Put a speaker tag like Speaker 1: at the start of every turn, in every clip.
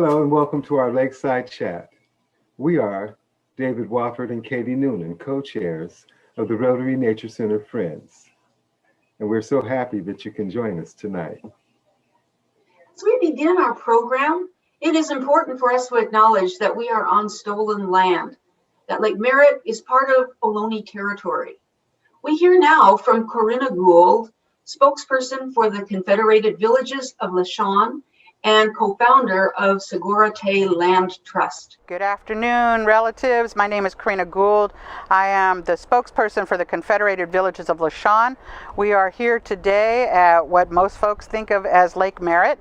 Speaker 1: Hello and welcome to our Lakeside chat. We are David Wofford and Katie Noonan, co-chairs of the Rotary Nature Center Friends. And we're so happy that you can join us tonight.
Speaker 2: As we begin our program, it is important for us to acknowledge that we are on stolen land, that Lake Merritt is part of Ohlone territory. We hear now from Corinna Gould, spokesperson for the Confederated Villages of LaShawn and co-founder of Segura Tay Land Trust.
Speaker 3: Good afternoon, relatives. My name is Corinna Gould. I am the spokesperson for the Confederated Villages of LaShawn. We are here today at what most folks think of as Lake Merritt.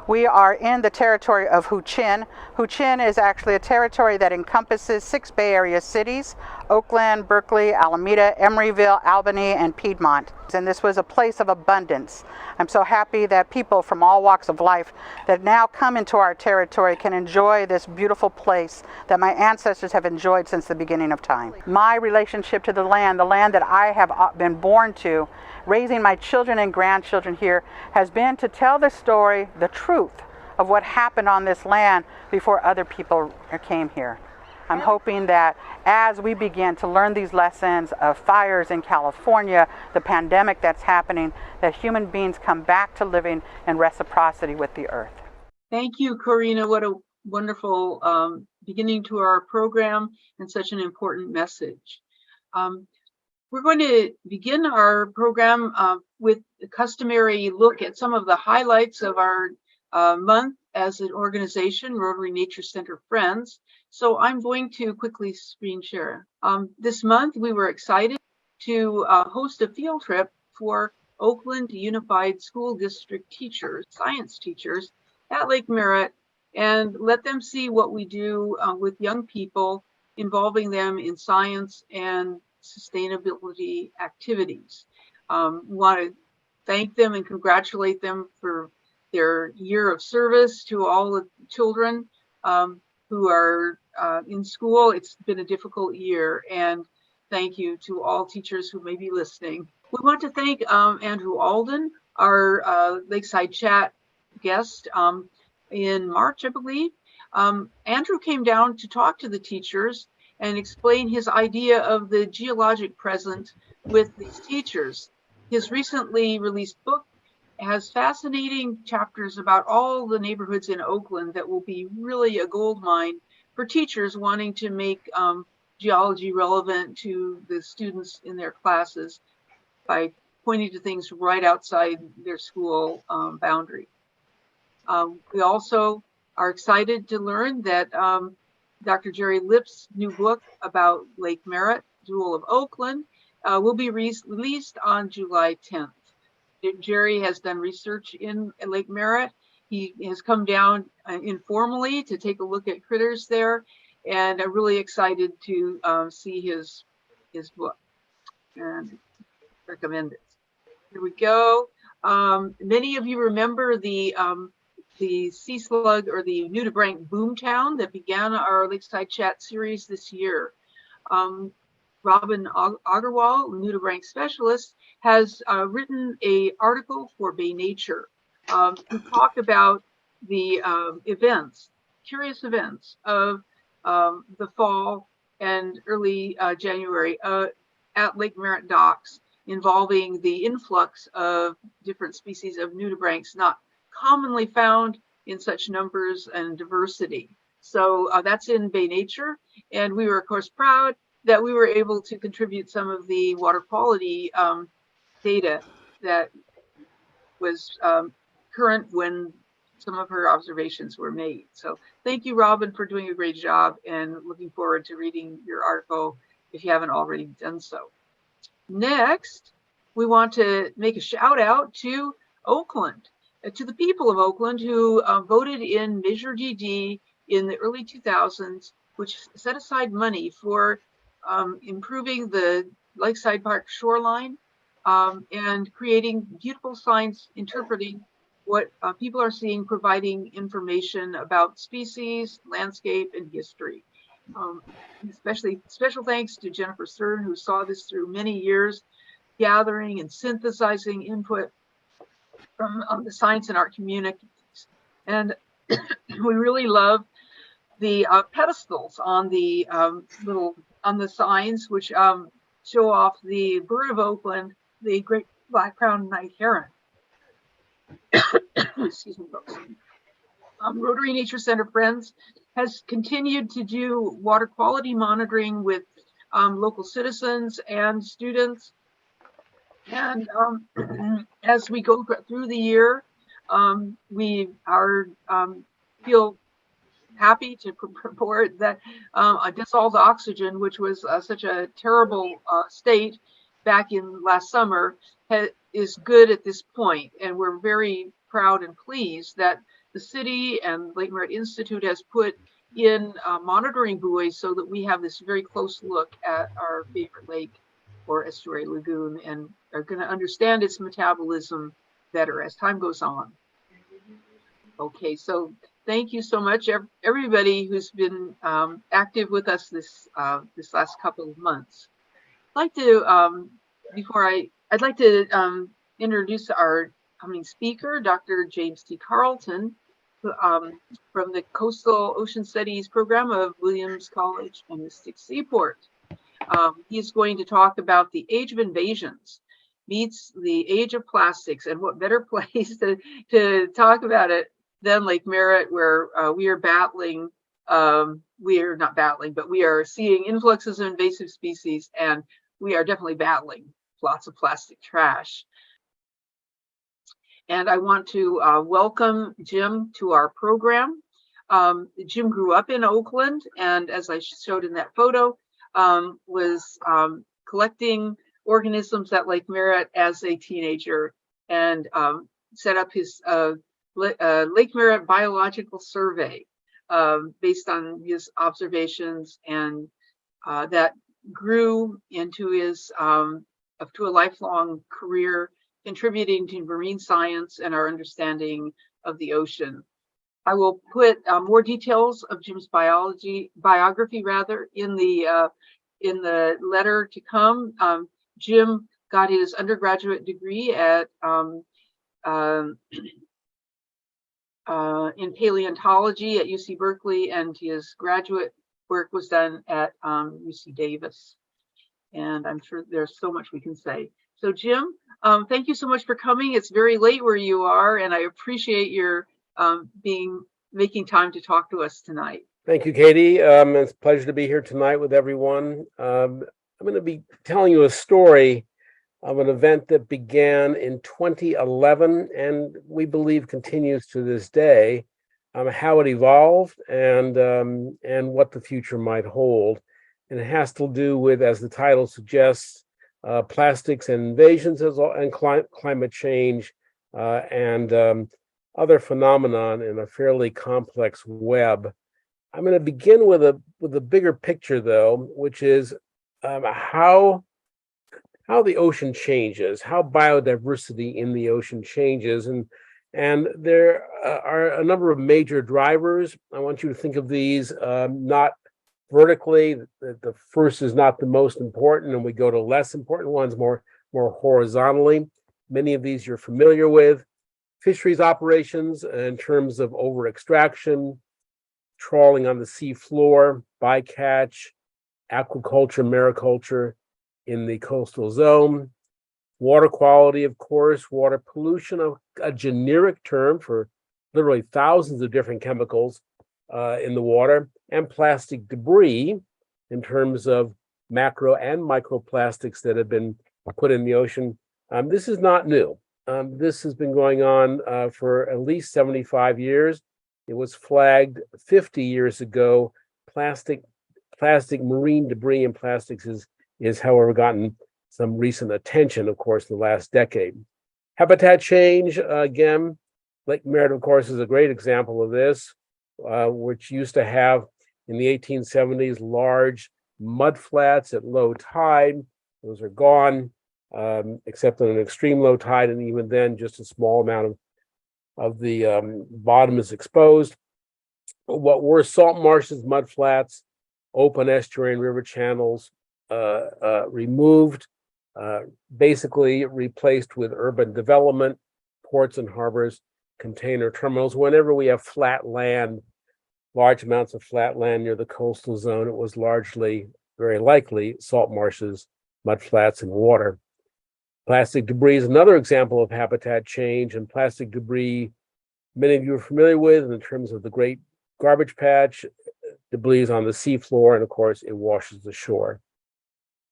Speaker 3: We are in the territory of Huichin. Huichin is actually a territory that encompasses 6 Bay Area cities: Oakland, Berkeley, Alameda, Emeryville, Albany, and Piedmont. And this was a place of abundance. I'm so happy that people from all walks of life that now come into our territory can enjoy this beautiful place that my ancestors have enjoyed since the beginning of time. My relationship to the land that I have been born to, raising my children and grandchildren here, has been to tell the story, the truth of what happened on this land before other people came here. I'm hoping that as we begin to learn these lessons of fires in California, the pandemic that's happening, that human beings come back to living in reciprocity with the earth.
Speaker 4: Thank you, Corinna. What a wonderful beginning to our program and such an important message. We're going to begin our program with a customary look at some of the highlights of our month as an organization, Rotary Nature Center Friends. So I'm going to quickly screen share. This month, we were excited to host a field trip for Oakland Unified School District teachers, science teachers at Lake Merritt, and let them see what we do with young people, involving them in science and sustainability activities. We want to thank them and congratulate them for their year of service to all the children who are in school. It's been a difficult year, and thank you to all teachers who may be listening. We want to thank Andrew Alden, our Lakeside Chat guest in March, I believe. Andrew came down to talk to the teachers and explain his idea of the geologic present with these teachers. His recently released book has fascinating chapters about all the neighborhoods in Oakland that will be really a gold mine for teachers wanting to make geology relevant to the students in their classes by pointing to things right outside their school boundary. We also are excited to learn that Dr. Jerry Lipp's new book about Lake Merritt, Jewel of Oakland, will be released on July 10th. Jerry has done research in Lake Merritt. He has come down informally to take a look at critters there, and I'm really excited to see his book and recommend it. Here we go. Many of you remember the sea slug or the nudibranch boomtown that began our Lakeside Chat series this year. Robin Agarwal, nudibranch specialist, has written an article for Bay Nature to talk about the curious events of the fall and early January at Lake Merritt docks, involving the influx of different species of nudibranchs not commonly found in such numbers and diversity. So that's in Bay Nature, and we were of course proud that we were able to contribute some of the water quality data that was current when some of her observations were made. So thank you, Robin, for doing a great job, and looking forward to reading your article if you haven't already done so. Next, we want to make a shout out to Oakland, to the people of Oakland who voted in Measure DD in the early 2000s, which set aside money for improving the Lakeside Park shoreline and creating beautiful signs interpreting what people are seeing, providing information about species, landscape, and history. Especially special thanks to Jennifer Stern, who saw this through many years, gathering and synthesizing input from the science and art communities. And We really love the pedestals on the on the signs, which show off the bird of Oakland, the great black-crowned night heron. Excuse me, folks. Rotary Nature Center Friends has continued to do water quality monitoring with local citizens and students. And as we go through the year, we are feel happy to report that dissolved oxygen, which was such a terrible state back in last summer, is good at this point. And we're very proud and pleased that the city and Lake Merritt Institute has put in monitoring buoys so that we have this very close look at our favorite lake or estuary lagoon and are going to understand its metabolism better as time goes on. Okay, so thank you so much, everybody who's been active with us this last couple of months. I'd like to, I'd like to introduce our coming speaker, Dr. James T. Carlton, from the Coastal Ocean Studies program of Williams College and Mystic Seaport. He's going to talk about the age of invasions meets the age of plastics, and what better place to talk about it than Lake Merritt, where we are battling, we are not battling, but we are seeing influxes of invasive species, and we are definitely battling lots of plastic trash. And I want to welcome Jim to our program. Jim grew up in Oakland, and as I showed in that photo, was collecting organisms at Lake Merritt as a teenager, and set up his Lake Merritt Biological Survey based on his observations, and that grew into his to a lifelong career contributing to marine science and our understanding of the ocean. I will put more details of Jim's biography in the letter to come. Jim got his undergraduate degree at in paleontology at UC Berkeley, and his graduate work was done at UC Davis. And I'm sure there's so much we can say. So Jim, thank you so much for coming. It's very late where you are, and I appreciate your making time to talk to us tonight.
Speaker 5: Thank you, Katie. It's a pleasure to be here tonight with everyone. I'm going to be telling you a story of an event that began in 2011 and we believe continues to this day, how it evolved and what the future might hold. And it has to do with, as the title suggests, plastics and invasions and climate change and other phenomenon in a fairly complex web. I'm going to begin with a bigger picture, though, which is how the ocean changes, how biodiversity in the ocean changes, and there are a number of major drivers. I want you to think of these not vertically. The first is not the most important, and we go to less important ones more horizontally. Many of these you're familiar with. Fisheries operations in terms of over extraction, trawling on the sea floor, bycatch, aquaculture, mariculture in the coastal zone, water quality, of course, water pollution, a generic term for literally thousands of different chemicals in the water, and plastic debris in terms of macro and microplastics that have been put in the ocean. This is not new. This has been going on for at least 75 years. It was flagged 50 years ago. Plastic marine debris and plastics is however gotten some recent attention, of course, in the last decade. Habitat change, again, Lake Merritt, of course, is a great example of this, which used to have in the 1870s large mud flats at low tide. Those are gone, except on an extreme low tide, and even then, just a small amount of the bottom is exposed. What were salt marshes, mud flats, open estuary and river channels removed, basically replaced with urban development, ports and harbors. container terminals. Whenever we have flat land, large amounts of flat land near the coastal zone, it was largely, very likely, salt marshes, mud flats, and water. Plastic debris is another example of habitat change, and plastic debris, many of you are familiar with in terms of the Great Garbage Patch. Debris on the seafloor, and of course, it washes the shore.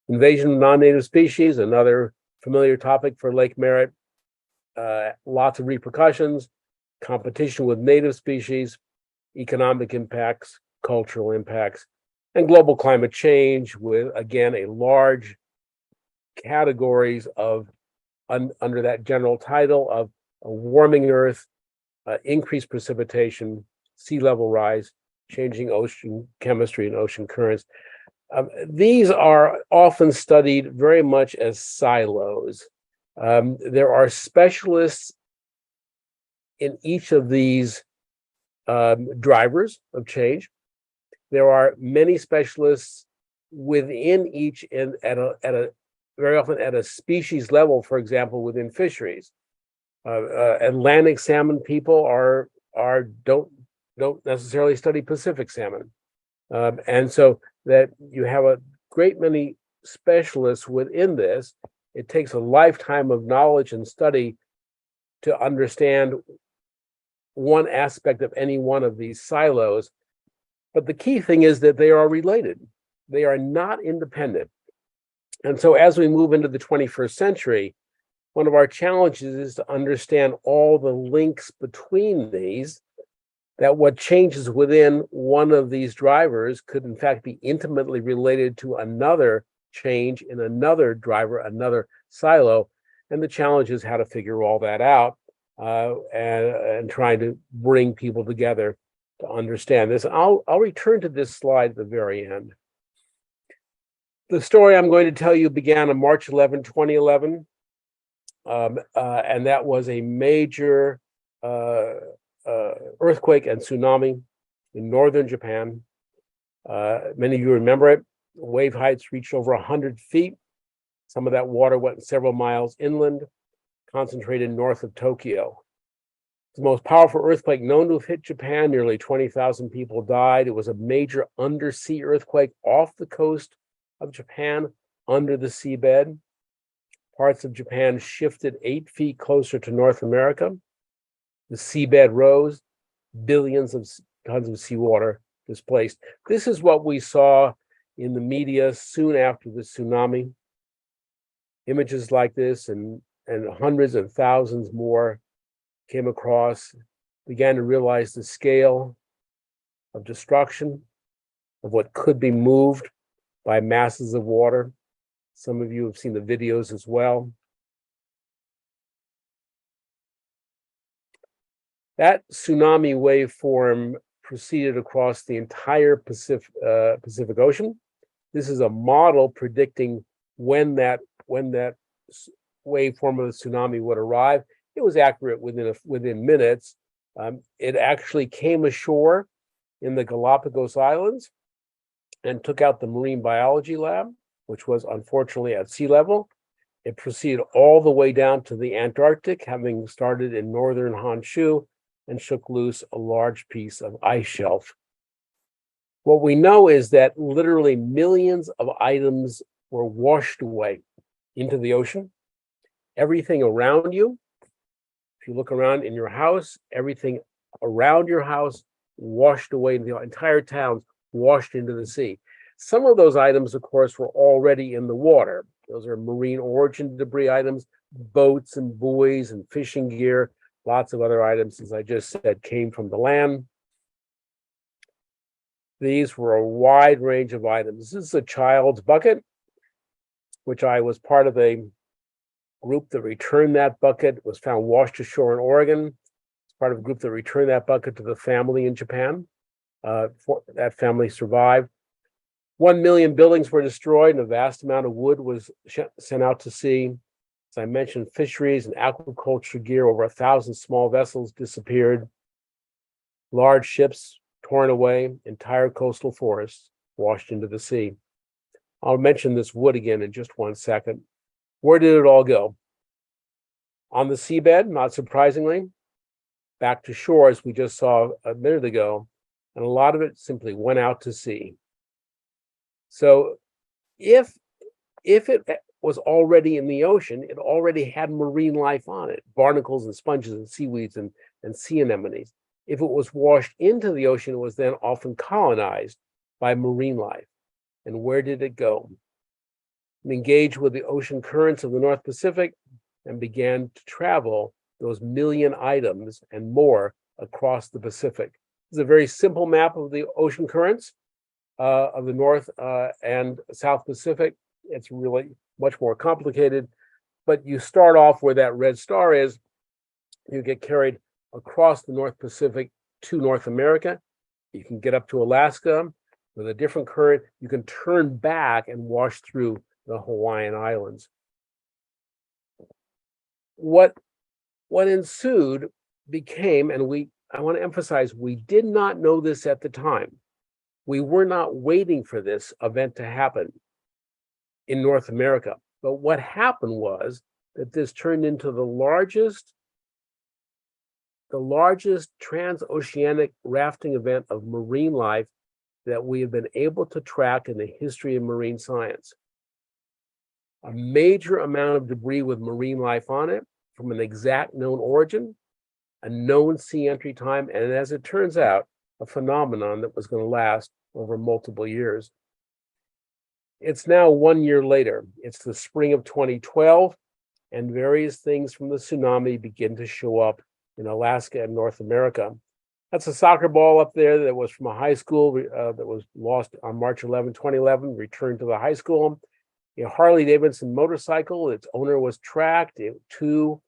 Speaker 5: Invasion of non-native species, another familiar topic for Lake Merritt. Lots of repercussions, competition with native species, economic impacts, cultural impacts, and global climate change with, again, a large categories of, under that general title of a warming Earth, increased precipitation, sea level rise, changing ocean chemistry and ocean currents. These are often studied very much as silos. There are specialists in each of these drivers of change. There are many specialists within each, and at a very often at a species level. For example, within fisheries, Atlantic salmon people don't necessarily study Pacific salmon, and so that you have a great many specialists within this. It takes a lifetime of knowledge and study to understand one aspect of any one of these silos. But the key thing is that they are related. They are not independent. And so as we move into the 21st century, one of our challenges is to understand all the links between these, that what changes within one of these drivers could in fact be intimately related to another change in another driver, another silo. And the challenge is how to figure all that out and trying to bring people together to understand this. I'll return to this slide at the very end. The story I'm going to tell you began on March 11, 2011. And that was a major earthquake and tsunami in northern Japan. Many of you remember it. Wave heights reached over 100 feet. Some of that water went several miles inland, concentrated north of Tokyo. It's the most powerful earthquake known to have hit Japan. Nearly 20,000 people died. It was a major undersea earthquake off the coast of Japan, under the seabed. Parts of Japan shifted 8 feet closer to North America. The seabed rose, billions of tons of seawater displaced. This is what we saw in the media soon after the tsunami. Images like this and hundreds and thousands more came across, began to realize the scale of destruction, of what could be moved by masses of water. Some of you have seen the videos as well. That tsunami waveform proceeded across the entire Pacific Ocean. This is a model predicting when that waveform of the tsunami would arrive. It was accurate within minutes. It actually came ashore in the Galapagos Islands and took out the marine biology lab, which was unfortunately at sea level. It proceeded all the way down to the Antarctic, having started in northern Honshu, and shook loose a large piece of ice shelf. What we know is that literally millions of items were washed away into the ocean. Everything around you, if you look around in your house, everything around your house washed away, the entire town washed into the sea. Some of those items, of course, were already in the water. Those are marine origin debris items, boats and buoys and fishing gear. Lots of other items, as I just said, came from the land. These were a wide range of items. This is a child's bucket, which I was part of a group that returned that bucket. It was found washed ashore in Oregon. It's part of a group that returned that bucket to the family in Japan. That family survived. 1 million buildings were destroyed, and a vast amount of wood was sent out to sea. As I mentioned, fisheries and aquaculture gear, over 1,000 small vessels disappeared. Large ships torn away, entire coastal forests washed into the sea. I'll mention this wood again in just 1 second. Where did it all go? On the seabed, not surprisingly. back to shore, as we just saw a minute ago, and a lot of it simply went out to sea. So if it was already in the ocean, it already had marine life on it, barnacles and sponges and seaweeds and sea anemones. If it was washed into the ocean, it was then often colonized by marine life. And where did it go? It engaged with the ocean currents of the North Pacific and began to travel those million items and more across the Pacific. This is a very simple map of the ocean currents of the North and South Pacific. It's really much more complicated, but you start off where that red star is. You get carried across the North Pacific to North America. You can get up to Alaska with a different current. You can turn back and wash through the Hawaiian Islands. What ensued became, and I want to emphasize, we did not know this at the time. We were not waiting for this event to happen in North America. But what happened was that this turned into the largest transoceanic rafting event of marine life that we have been able to track in the history of marine science. A major amount of debris with marine life on it from an exact known origin, a known sea entry time, and as it turns out, a phenomenon that was going to last over multiple years. It's now 1 year later. It's the spring of 2012, and various things from the tsunami begin to show up in Alaska and North America. That's a soccer ball up there that was from a high school that was lost on March 11, 2011, returned to the high school. A Harley-Davidson motorcycle, its owner was tracked. It too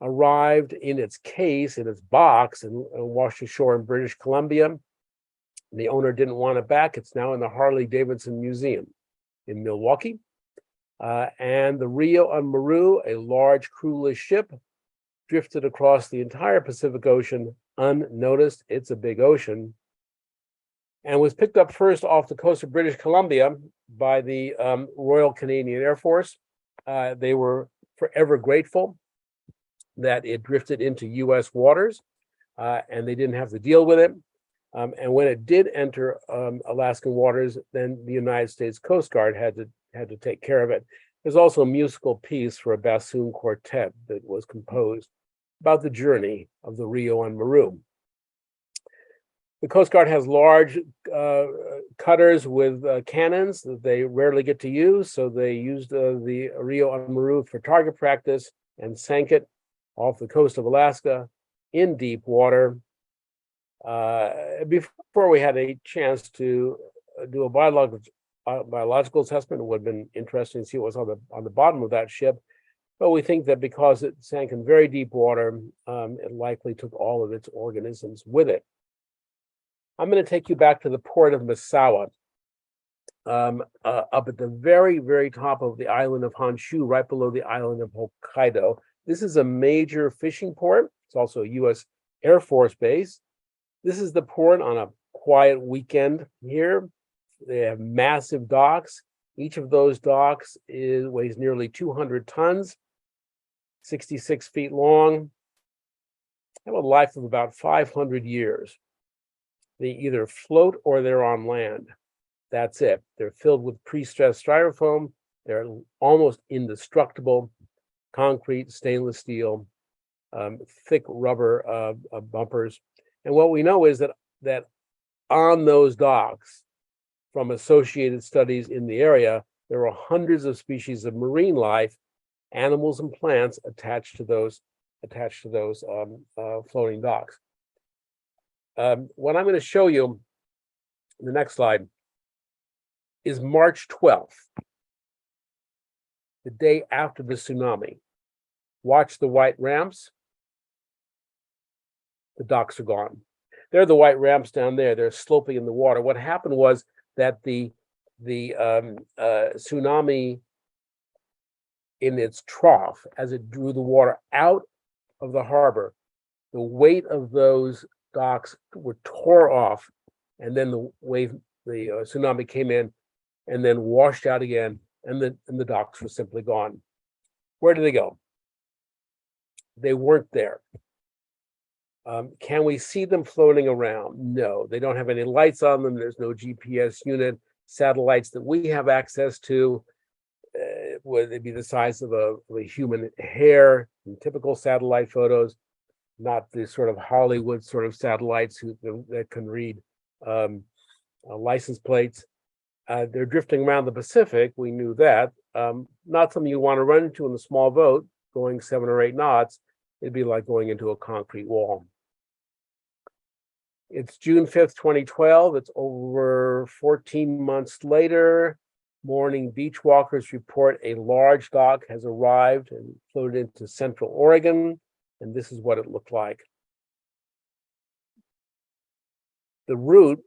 Speaker 5: arrived in its case, in its box, and washed ashore in British Columbia. The owner didn't want it back. It's now in the Harley-Davidson Museum in Milwaukee. And the Rio and Maru, a large crewless ship, drifted across the entire Pacific Ocean unnoticed. It's a big ocean. And was picked up first off the coast of British Columbia by the Royal Canadian Air Force. They were forever grateful that it drifted into US waters, and they didn't have to deal with it. And when it did enter Alaskan waters, then the United States Coast Guard had to take care of it. There's also a musical piece for a bassoon quartet that was composed about the journey of the Rio and Maru. The Coast Guard has large cutters with cannons that they rarely get to use, so they used the Rio and Maru for target practice and sank it off the coast of Alaska in deep water. Before we had a chance to do a biological assessment, it would have been interesting to see what was on the bottom of that ship. But we think that because it sank in very deep water, it likely took all of its organisms with it. I'm going to take you back to the port of Misawa, up at the very, very top of the island of Honshu, right below the island of Hokkaido. This is a major fishing port. It's also a U.S. Air Force base. This is the port on a quiet weekend here. They have massive docks. Each of those docks weighs nearly 200 tons, 66 feet long. They have a life of about 500 years. They either float or they're on land. That's it. They're filled with pre-stressed styrofoam. They're almost indestructible. Concrete, stainless steel, thick rubber bumpers. And what we know is that on those docks, from associated studies in the area, there are hundreds of species of marine life, animals and plants attached to those floating docks. What I'm going to show you, the next slide, is March 12th, the day after the tsunami. Watch the white ramps. The docks are gone. There are the white ramps down there. They're sloping in the water. What happened was that the tsunami, in its trough, as it drew the water out of the harbor, the weight of those docks were tore off, and then the tsunami came in and then washed out again, and the docks were simply gone. Where did they go? They weren't there. Can we see them floating around? No, they don't have any lights on them. There's no GPS unit. Satellites that we have access to, would they be the size of a human hair in typical satellite photos, not the sort of Hollywood sort of satellites that can read license plates. They're drifting around the Pacific. We knew that. Not something you want to run into in a small boat going 7 or 8 knots. It'd be like going into a concrete wall. It's June 5th, 2012. It's over 14 months later. Morning beach walkers report a large dock has arrived and floated into Central Oregon, and this is what it looked like. The route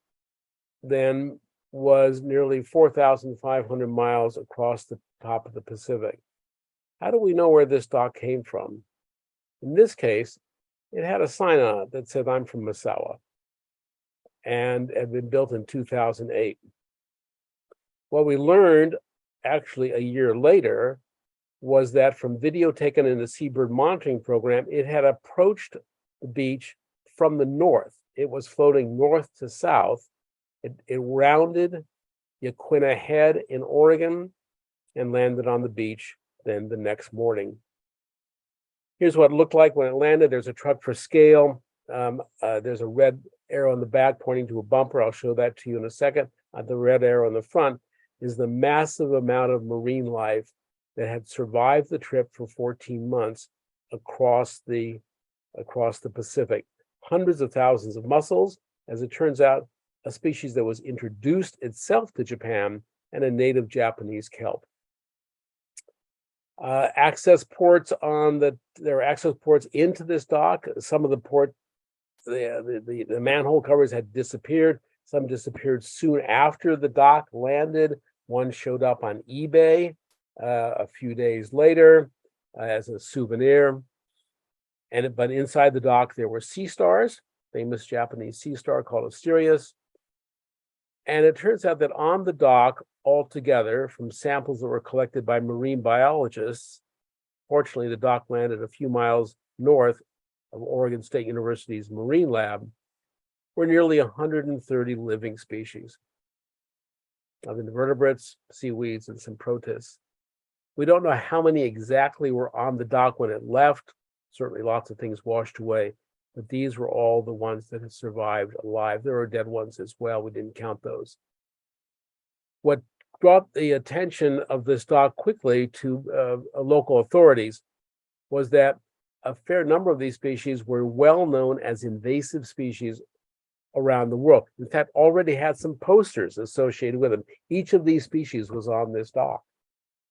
Speaker 5: then was nearly 4,500 miles across the top of the Pacific. How do we know where this dock came from? In this case, it had a sign on it that said, "I'm from Misawa," and had been built in 2008. What we learned actually a year later was that from video taken in the Seabird monitoring program, it had approached the beach from the north. It was floating north to south. It rounded Yaquina Head in Oregon and landed on the beach then the next morning. Here's what it looked like when it landed. There's a truck for scale. There's a red arrow on the back pointing to a bumper. I'll show that to you in a second. The red arrow on the front is the massive amount of marine life that had survived the trip for 14 months across the Pacific. Hundreds of thousands of mussels, as it turns out, a species that was introduced itself to Japan, and a native Japanese kelp. Access ports there are access ports into this dock. Some of the manhole covers had disappeared. Some disappeared soon after the dock landed. One showed up on eBay a few days later as a souvenir. But inside the dock, there were sea stars, famous Japanese sea star called Asterias. And it turns out that on the dock altogether, from samples that were collected by marine biologists, fortunately, the dock landed a few miles north of Oregon State University's marine lab, were nearly 130 living species of invertebrates, seaweeds, and some protists. We don't know how many exactly were on the dock when it left. Certainly lots of things washed away, but these were all the ones that had survived alive. There are dead ones as well. We didn't count those. What brought the attention of this dock quickly to local authorities was that a fair number of these species were well known as invasive species around the world. In fact, already had some posters associated with them. Each of these species was on this dock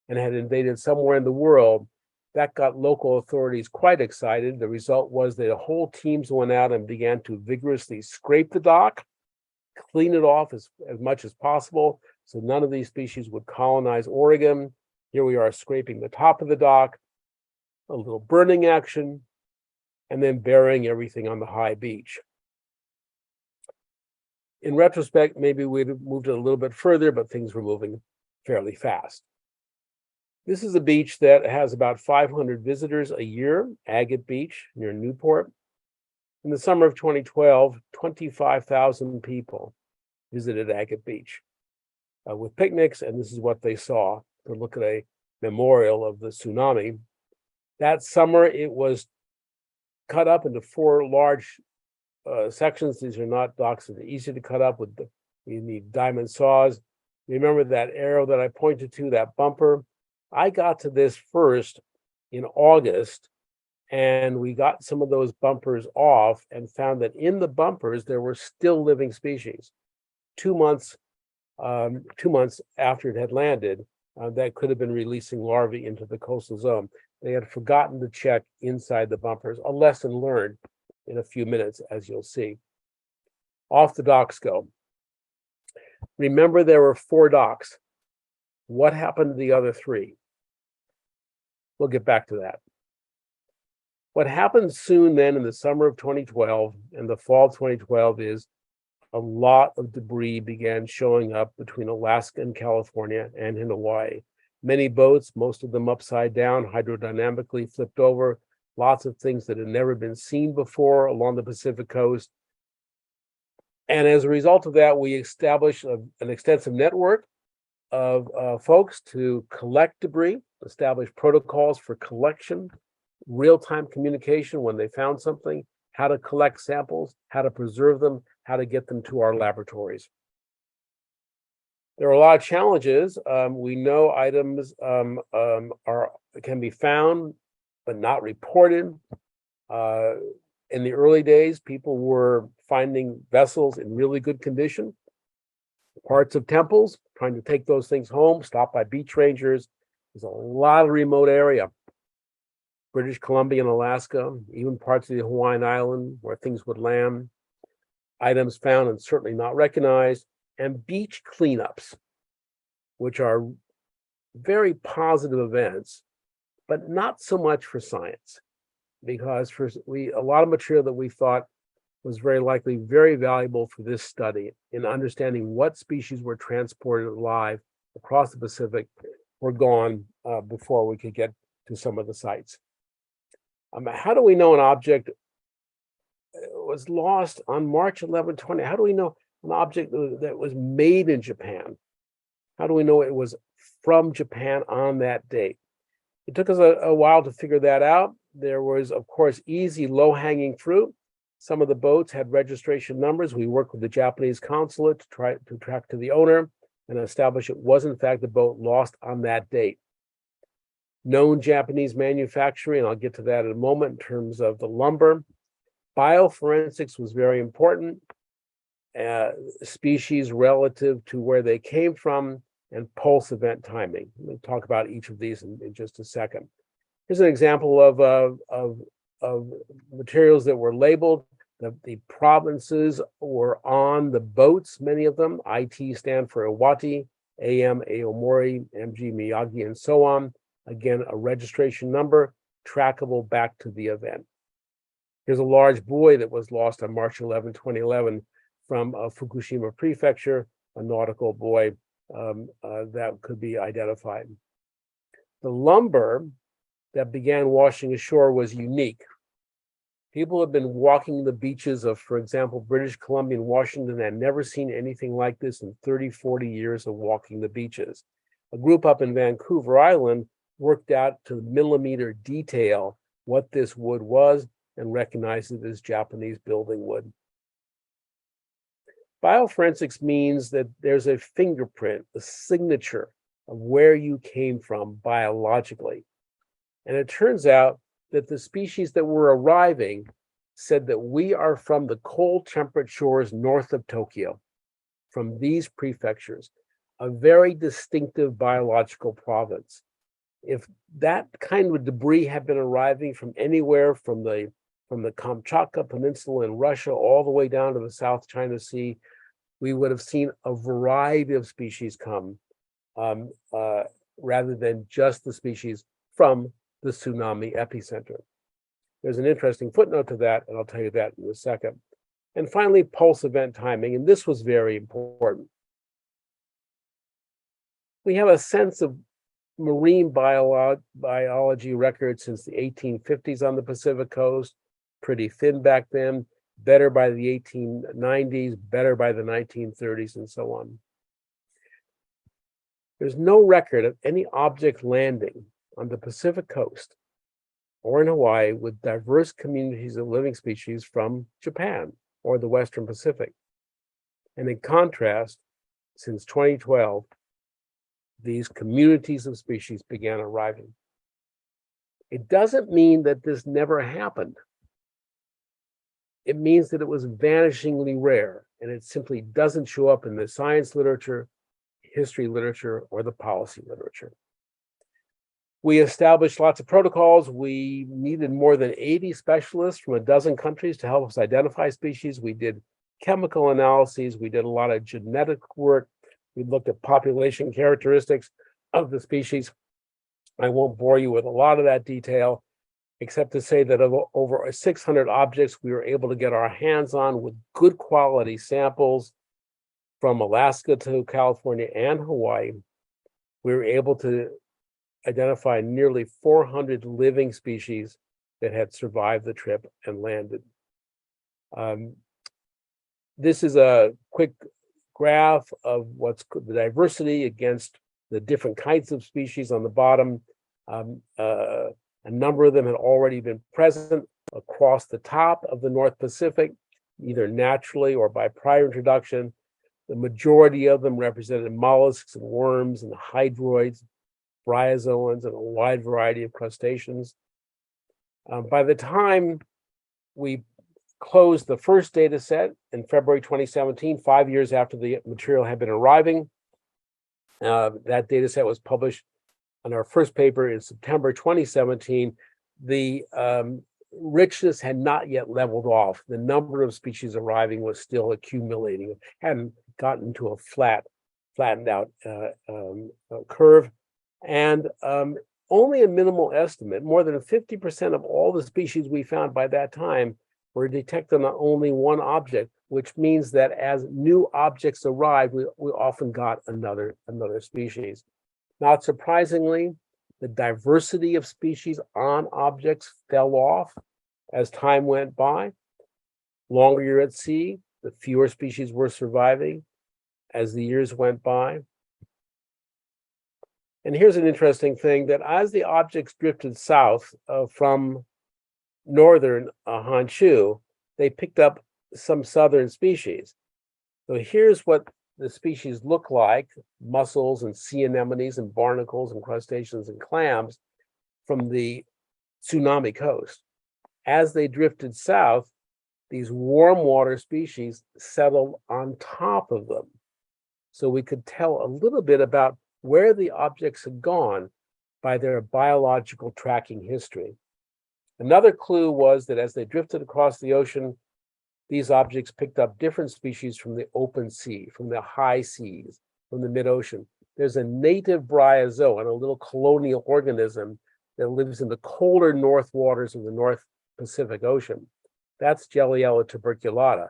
Speaker 5: and had invaded somewhere in the world. That got local authorities quite excited. The result was that whole teams went out and began to vigorously scrape the dock, clean it off as much as possible, so none of these species would colonize Oregon. Here we are scraping the top of the dock, a little burning action, and then burying everything on the high beach. In retrospect, maybe we'd have moved it a little bit further, but things were moving fairly fast. This is a beach that has about 500 visitors a year, Agate Beach near Newport. In the summer of 2012, 25,000 people visited Agate Beach with picnics, and this is what they saw. To look at a memorial of the tsunami. That summer, it was cut up into 4 large sections. These are not docks that are easy to cut up. You need diamond saws. Remember that arrow that I pointed to, that bumper? I got to this first in August, and we got some of those bumpers off and found that in the bumpers, there were still living species. 2 months after it had landed, that could have been releasing larvae into the coastal zone. They had forgotten to check inside the bumpers, a lesson learned in a few minutes, as you'll see. Off the docks go. Remember, there were 4 docks. What happened to the other 3? We'll get back to that. What happened soon then in the summer of 2012 and the fall of 2012 is a lot of debris began showing up between Alaska and California and in Hawaii. Many boats, most of them upside down, hydrodynamically flipped over, lots of things that had never been seen before along the Pacific coast. And as a result of that, we established an extensive network of folks to collect debris, establish protocols for collection, real-time communication when they found something, how to collect samples, how to preserve them, how to get them to our laboratories. There are a lot of challenges. We know items can be found but not reported. In the early days, people were finding vessels in really good condition, parts of temples, trying to take those things home, stopped by beach rangers. There's a lot of remote area. British Columbia and Alaska, even parts of the Hawaiian island where things would land. Items found and certainly not recognized, and beach cleanups, which are very positive events, but not so much for science, because a lot of material that we thought was very likely very valuable for this study in understanding what species were transported alive across the Pacific were gone before we could get to some of the sites. How do we know an object was lost on March 11, 20? How do we know an object that was made in Japan? How do we know it was from Japan on that date? It took us a while to figure that out. There was, of course, easy, low-hanging fruit. Some of the boats had registration numbers. We worked with the Japanese consulate to try to track to the owner and establish it was, in fact, the boat lost on that date. Known Japanese manufacturing, and I'll get to that in a moment in terms of the lumber. Bioforensics was very important. Species relative to where they came from, and pulse event timing. We'll talk about each of these in just a second. Here's an example of materials that were labeled. The provinces were on the boats, many of them. IT stand for Iwate, AM, Aomori, MG, Miyagi, and so on. Again, a registration number, trackable back to the event. Here's a large buoy that was lost on March 11, 2011 from Fukushima Prefecture, a nautical buoy that could be identified. The lumber that began washing ashore was unique. People have been walking the beaches of, for example, British Columbia and Washington, and never seen anything like this in 30, 40 years of walking the beaches. A group up in Vancouver Island worked out to millimeter detail what this wood was and recognized it as Japanese building wood. Bioforensics means that there's a fingerprint, a signature of where you came from biologically. And it turns out that the species that were arriving said that we are from the cold temperate shores north of Tokyo, from these prefectures, a very distinctive biological province. If that kind of debris had been arriving from anywhere from the Kamchatka Peninsula in Russia all the way down to the South China Sea, we would have seen a variety of species come rather than just the species from the tsunami epicenter. There's an interesting footnote to that, and I'll tell you that in a second. And finally, pulse event timing, and this was very important. We have a sense of marine biology records since the 1850s on the Pacific coast, pretty thin back then, better by the 1890s, better by the 1930s, and so on. There's no record of any object landing on the Pacific coast or in Hawaii with diverse communities of living species from Japan or the Western Pacific. And in contrast, since 2012, these communities of species began arriving. It doesn't mean that this never happened. It means that it was vanishingly rare, and it simply doesn't show up in the science literature, history literature, or the policy literature. We established lots of protocols. We needed more than 80 specialists from a dozen countries to help us identify species. We did chemical analyses. We did a lot of genetic work. We looked at population characteristics of the species. I won't bore you with a lot of that detail, except to say that of over 600 objects we were able to get our hands on with good quality samples from Alaska to California and Hawaii. We were able to identify nearly 400 living species that had survived the trip and landed. This is a quick graph of what's the diversity against the different kinds of species on the bottom. A number of them had already been present across the top of the North Pacific, either naturally or by prior introduction. The majority of them represented mollusks and worms and hydroids, bryozoans, and a wide variety of crustaceans. By the time we closed the first data set in February 2017, 5 years after the material had been arriving, that data set was published on our first paper in September 2017. The richness had not yet leveled off. The number of species arriving was still accumulating. It hadn't gotten to a flattened out curve. And only a minimal estimate, more than 50% of all the species we found by that time were detected on only one object, which means that as new objects arrived, we often got another species. Not surprisingly, the diversity of species on objects fell off as time went by. Longer you're at sea, the fewer species were surviving as the years went by. And here's an interesting thing, that as the objects drifted south from northern Honshu, they picked up some southern species. So here's what the species look like: mussels and sea anemones and barnacles and crustaceans and clams from the tsunami coast. As they drifted south, these warm water species settled on top of them. So we could tell a little bit about where the objects had gone by their biological tracking history. Another clue was that as they drifted across the ocean, these objects picked up different species from the open sea, from the high seas, from the mid-ocean. There's a native bryozoan, a little colonial organism that lives in the colder north waters of the North Pacific Ocean. That's Jelliella tuberculata.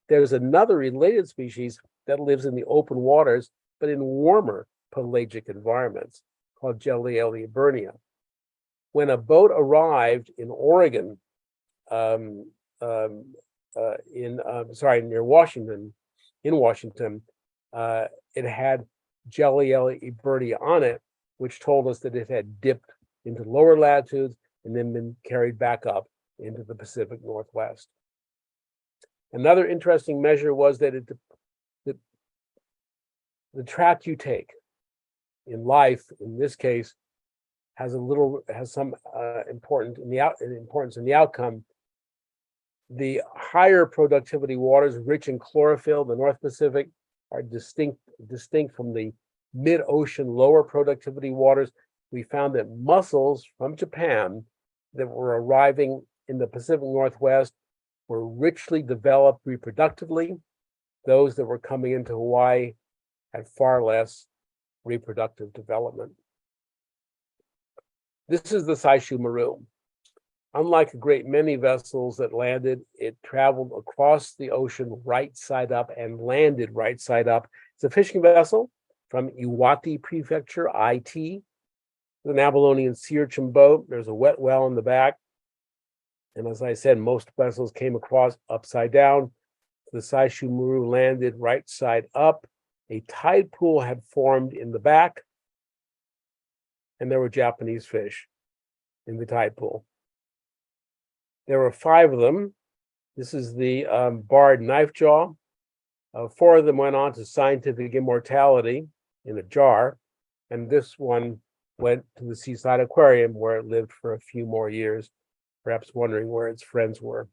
Speaker 5: There's another related species that lives in the open waters, but in warmer pelagic environments, called Jelliella eburnia. When a boat arrived in Oregon, near Washington, it had Jelliella eburnia on it, which told us that it had dipped into lower latitudes and then been carried back up into the Pacific Northwest. Another interesting measure was that the track you take in life, in this case, has some importance in the outcome. The higher productivity waters, rich in chlorophyll, the North Pacific, are distinct from the mid-ocean lower productivity waters. We found that mussels from Japan that were arriving in the Pacific Northwest were richly developed reproductively. Those that were coming into Hawaii had far less reproductive development. This is the Saishu Maru. Unlike a great many vessels that landed, it traveled across the ocean right side up and landed right side up. It's a fishing vessel from Iwate Prefecture, IT. An Abalonian sea urchin boat. There's a wet well in the back. And as I said, most vessels came across upside down. The Saishu Maru landed right side up. A tide pool had formed in the back, and there were Japanese fish in the tide pool. There were 5 of them. This is the barred knifejaw. 4 of them went on to scientific immortality in a jar, and this one went to the Seaside Aquarium, where it lived for a few more years, perhaps wondering where its friends were.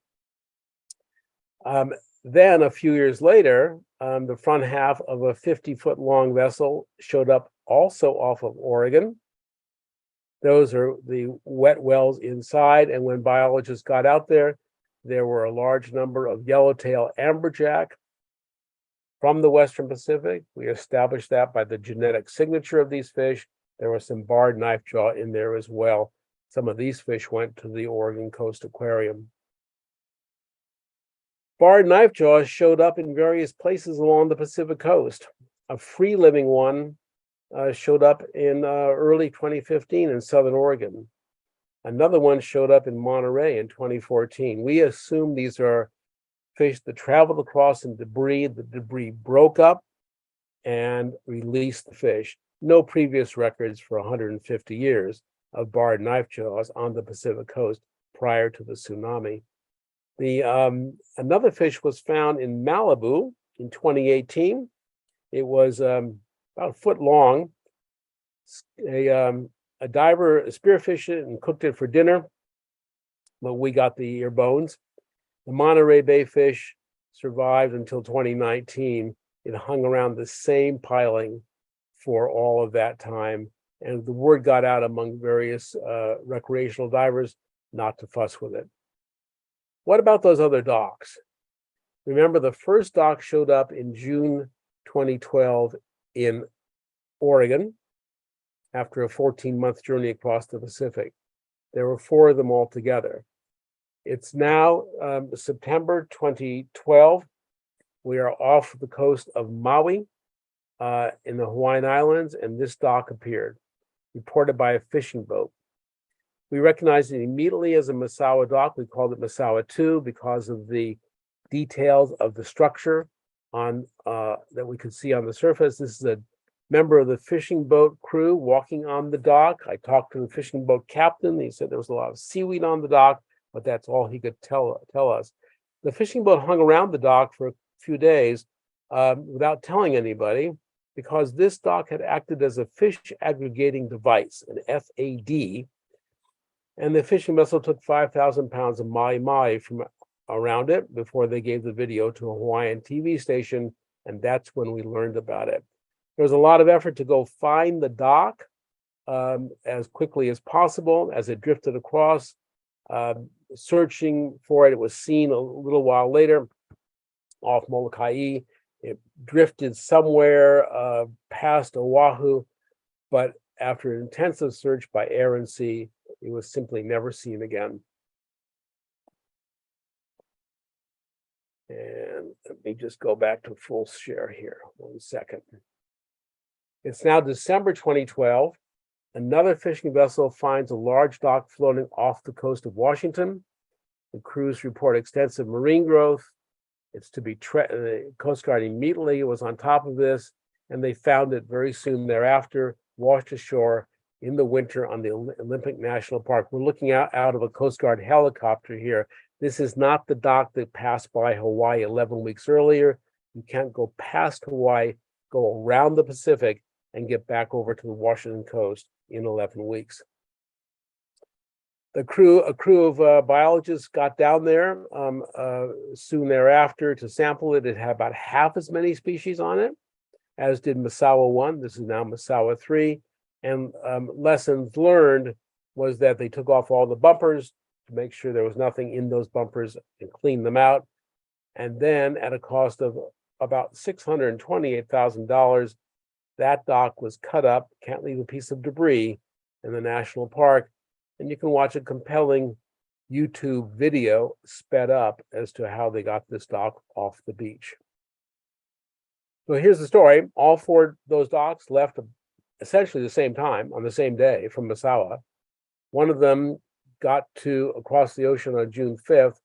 Speaker 5: Then a few years later, the front half of a 50-foot long vessel showed up also off of Oregon. Those are the wet wells inside, and when biologists got out there were a large number of yellowtail amberjack from the Western Pacific. We established that by the genetic signature of these fish. There was some barred knifejaw in there as well. Some of these fish went to the Oregon Coast Aquarium. Barred knifejaws showed up in various places along the Pacific coast. A free-living one showed up in early 2015 in Southern Oregon. Another one showed up in Monterey in 2014. We assume these are fish that traveled across in debris. The debris broke up and released the fish. No previous records for 150 years of barred knife jaws on the Pacific coast prior to the tsunami. Another fish was found in Malibu in 2018. It was about a foot long. A diver spearfished it and cooked it for dinner, but we got the ear bones. The Monterey Bay fish survived until 2019. It hung around the same piling for all of that time, and the word got out among various recreational divers not to fuss with it. What about those other docks? Remember, the first dock showed up in June 2012 in Oregon after a 14-month journey across the Pacific. There were 4 of them altogether. It's now September 2012. We are off the coast of Maui in the Hawaiian Islands, and this dock appeared, reported by a fishing boat. We recognized it immediately as a Masawa dock. We called it Masawa 2 because of the details of the structure on that we could see on the surface. This is a member of the fishing boat crew walking on the dock. I talked to the fishing boat captain. He said there was a lot of seaweed on the dock, but that's all he could tell us. The fishing boat hung around the dock for a few days without telling anybody, because this dock had acted as a fish aggregating device, an FAD, and the fishing vessel took 5,000 pounds of mahi-mahi from around it before they gave the video to a Hawaiian TV station, and that's when we learned about it. There was a lot of effort to go find the dock as quickly as possible as it drifted across. Searching for it, it was seen a little while later off Molokai. It drifted somewhere past Oahu, but after an intensive search by air and sea, it was simply never seen again. And let me just go back to full share here, 1 second. It's now December 2012. Another fishing vessel finds a large dock floating off the coast of Washington. The crews report extensive marine growth. It's to be the Coast Guard immediately was on top of this, and they found it very soon thereafter, washed ashore in the winter on the Olympic National Park. We're looking out of a Coast Guard helicopter here. This is not the dock that passed by Hawaii 11 weeks earlier. You can't go past Hawaii, go around the Pacific, and get back over to the Washington coast in 11 weeks. A crew of biologists got down there soon thereafter to sample it. It had about half as many species on it as did Masawa 1. This is now Masawa 3. And lessons learned was that they took off all the bumpers to make sure there was nothing in those bumpers and cleaned them out. And then at a cost of about $628,000, that dock was cut up, can't leave a piece of debris in the national park. And you can watch a compelling YouTube video sped up as to how they got this dock off the beach. So here's the story. All 4 those docks left essentially the same time on the same day from Masawa. One of them got to across the ocean on June 5th.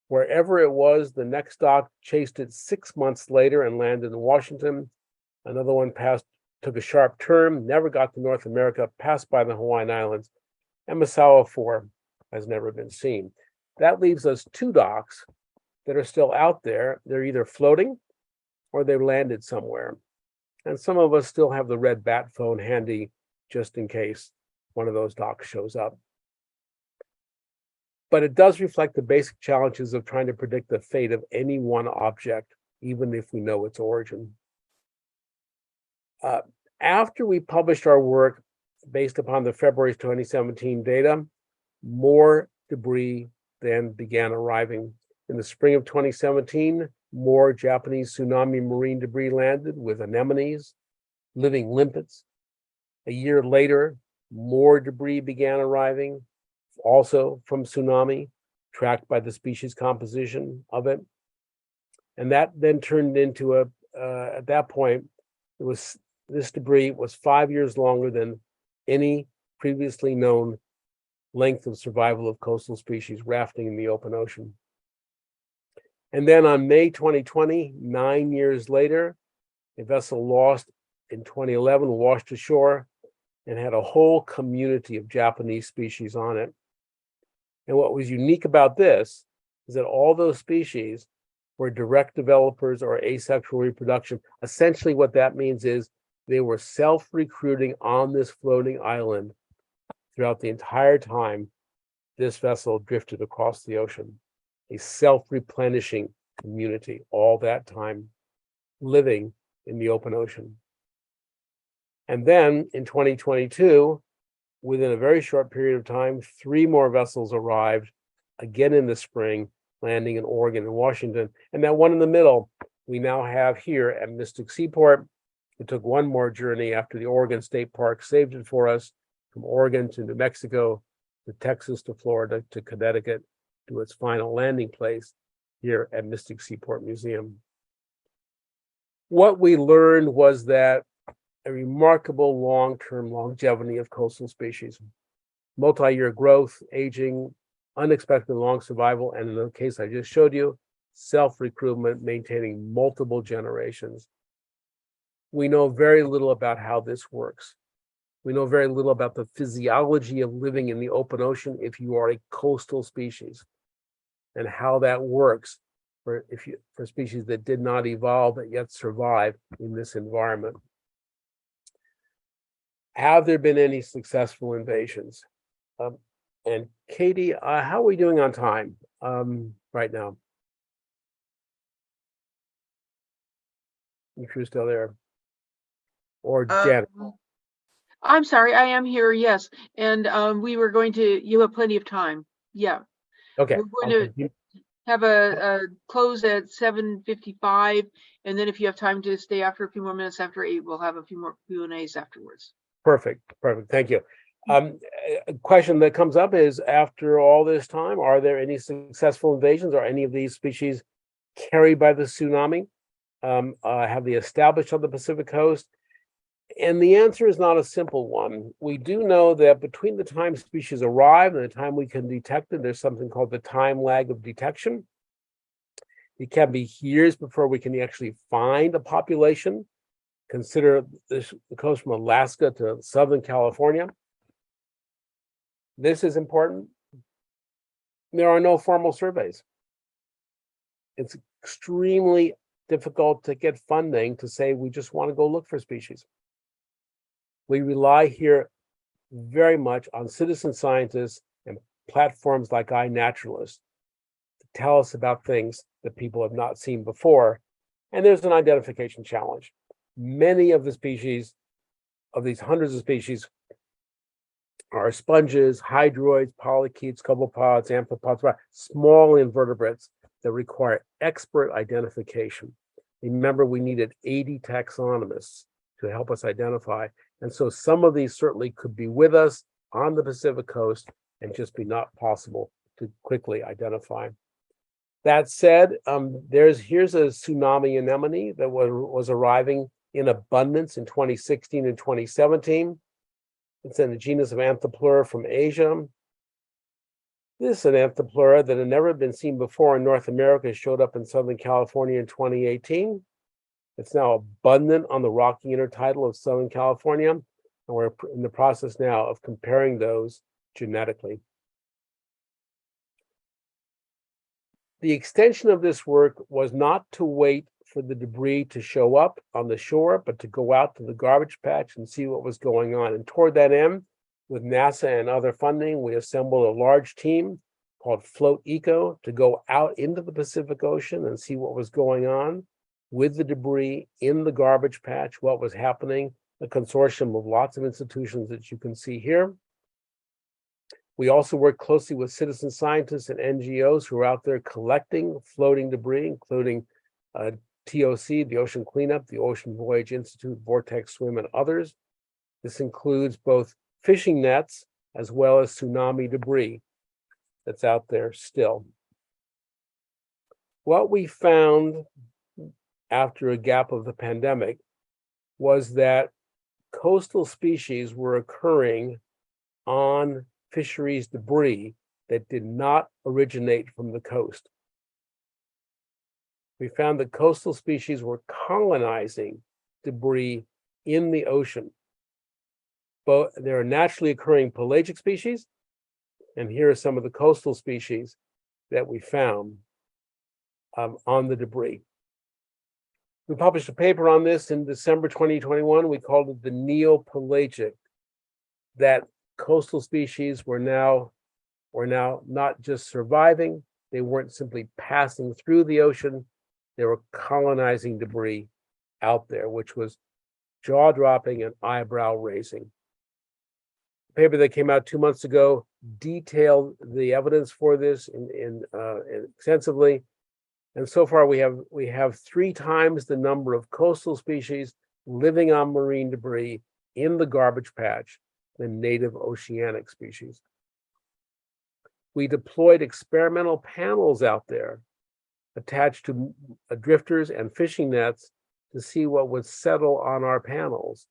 Speaker 5: Wherever it was, the next dock chased it 6 months later and landed in Washington. Another one took a sharp turn, never got to North America, passed by the Hawaiian Islands, and Masawa 4 has never been seen. That leaves us 2 docks that are still out there. They're either floating or they've landed somewhere. And some of us still have the red bat phone handy just in case one of those docks shows up. But it does reflect the basic challenges of trying to predict the fate of any one object, even if we know its origin. After we published our work based upon the February 2017 data, more debris then began arriving. In the spring of 2017, more Japanese tsunami marine debris landed with anemones, living limpets. A year later, more debris began arriving, also from tsunami, tracked by the species composition of it. And that then turned into at that point, this debris was 5 years longer than any previously known length of survival of coastal species rafting in the open ocean. And then on May 2020, 9 years later, a vessel lost in 2011 washed ashore and had a whole community of Japanese species on it. And what was unique about this is that all those species were direct developers or asexual reproduction. Essentially, what that means is they were self-recruiting on this floating island throughout the entire time this vessel drifted across the ocean. A self-replenishing community all that time, living in the open ocean. And then in 2022, within a very short period of time, 3 more vessels arrived, again in the spring, landing in Oregon and Washington. And that one in the middle, we now have here at Mystic Seaport. It took one more journey after the Oregon State Park saved it for us, from Oregon to New Mexico, to Texas, to Florida, to Connecticut, to its final landing place here at Mystic Seaport Museum. What we learned was that a remarkable long-term longevity of coastal species, multi-year growth, aging, unexpected long survival, and in the case I just showed you, self-recruitment, maintaining multiple generations. We know very little about how this works. We know very little about the physiology of living in the open ocean if you are a coastal species, and how that works for species that did not evolve but yet survive in this environment. Have there been any successful invasions? And Katie, how are we doing on time right now? If you're still there. Or Janet.
Speaker 4: I'm sorry, I am here, yes. And we were going to, you have plenty of time. Yeah.
Speaker 5: Okay.
Speaker 4: We're going to have a close at 7:55. And then if you have time to stay after a few more minutes after 8, we'll have a few more Q&As afterwards.
Speaker 5: Perfect. Thank you. A question that comes up is, after all this time, are there any successful invasions? Are any of these species carried by the tsunami? Have they established on the Pacific coast? And the answer is not a simple one. We do know that between the time species arrive and the time we can detect them, there's something called the time lag of detection. It can be years before we can actually find a population. Consider the coast from Alaska to Southern California. This is important. There are no formal surveys. It's extremely difficult to get funding to say we just want to go look for species. We rely here very much on citizen scientists and platforms like iNaturalist to tell us about things that people have not seen before. And there's an identification challenge. Many of the species, of these hundreds of species, are sponges, hydroids, polychaetes, copepods, amphipods, small invertebrates that require expert identification. Remember, we needed 80 taxonomists to help us identify. And so some of these certainly could be with us on the Pacific coast and just be not possible to quickly identify. That said, here's a tsunami anemone that was arriving in abundance in 2016 and 2017. It's in the genus of Anthopleura from Asia. This is an Anthopleura that had never been seen before in North America, showed up in Southern California in 2018. It's now abundant on the rocky intertidal of Southern California, and we're in the process now of comparing those genetically. The extension of this work was not to wait for the debris to show up on the shore, but to go out to the garbage patch and see what was going on. And toward that end, with NASA and other funding, we assembled a large team called Float Eco to go out into the Pacific Ocean and see what was going on with the debris in the garbage patch, what was happening, a consortium of lots of institutions that you can see here. We also work closely with citizen scientists and NGOs who are out there collecting floating debris, including TOC, the Ocean Cleanup, the Ocean Voyage Institute, Vortex Swim, and others. This includes both fishing nets as well as tsunami debris that's out there still. What we found after a gap of the pandemic was that coastal species were occurring on fisheries debris that did not originate from the coast. We found that coastal species were colonizing debris in the ocean. But there are naturally occurring pelagic species, and here are some of the coastal species that we found on the debris. We published a paper on this in December 2021. We called it the neopelagic, that coastal species were now not just surviving, they weren't simply passing through the ocean, they were colonizing debris out there, which was jaw-dropping and eyebrow-raising. The paper that came out 2 months ago detailed the evidence for this extensively. And so far we have 3 times the number of coastal species living on marine debris in the garbage patch than native oceanic species. We deployed experimental panels out there attached to drifters and fishing nets to see what would settle on our panels.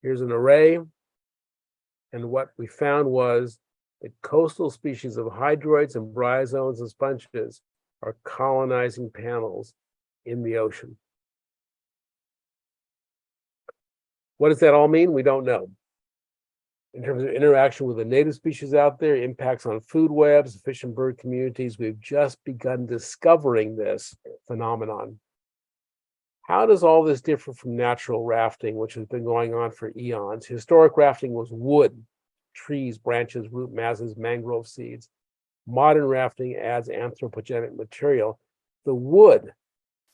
Speaker 5: Here's an array. And what we found was that coastal species of hydroids and bryozoans and sponges are colonizing panels in the ocean. What does that all mean? We don't know. In terms of interaction with the native species out there, impacts on food webs, fish and bird communities, we've just begun discovering this phenomenon. How does all this differ from natural rafting, which has been going on for eons? Historic rafting was wood, trees, branches, root masses, mangrove seeds. Modern rafting adds anthropogenic material. The wood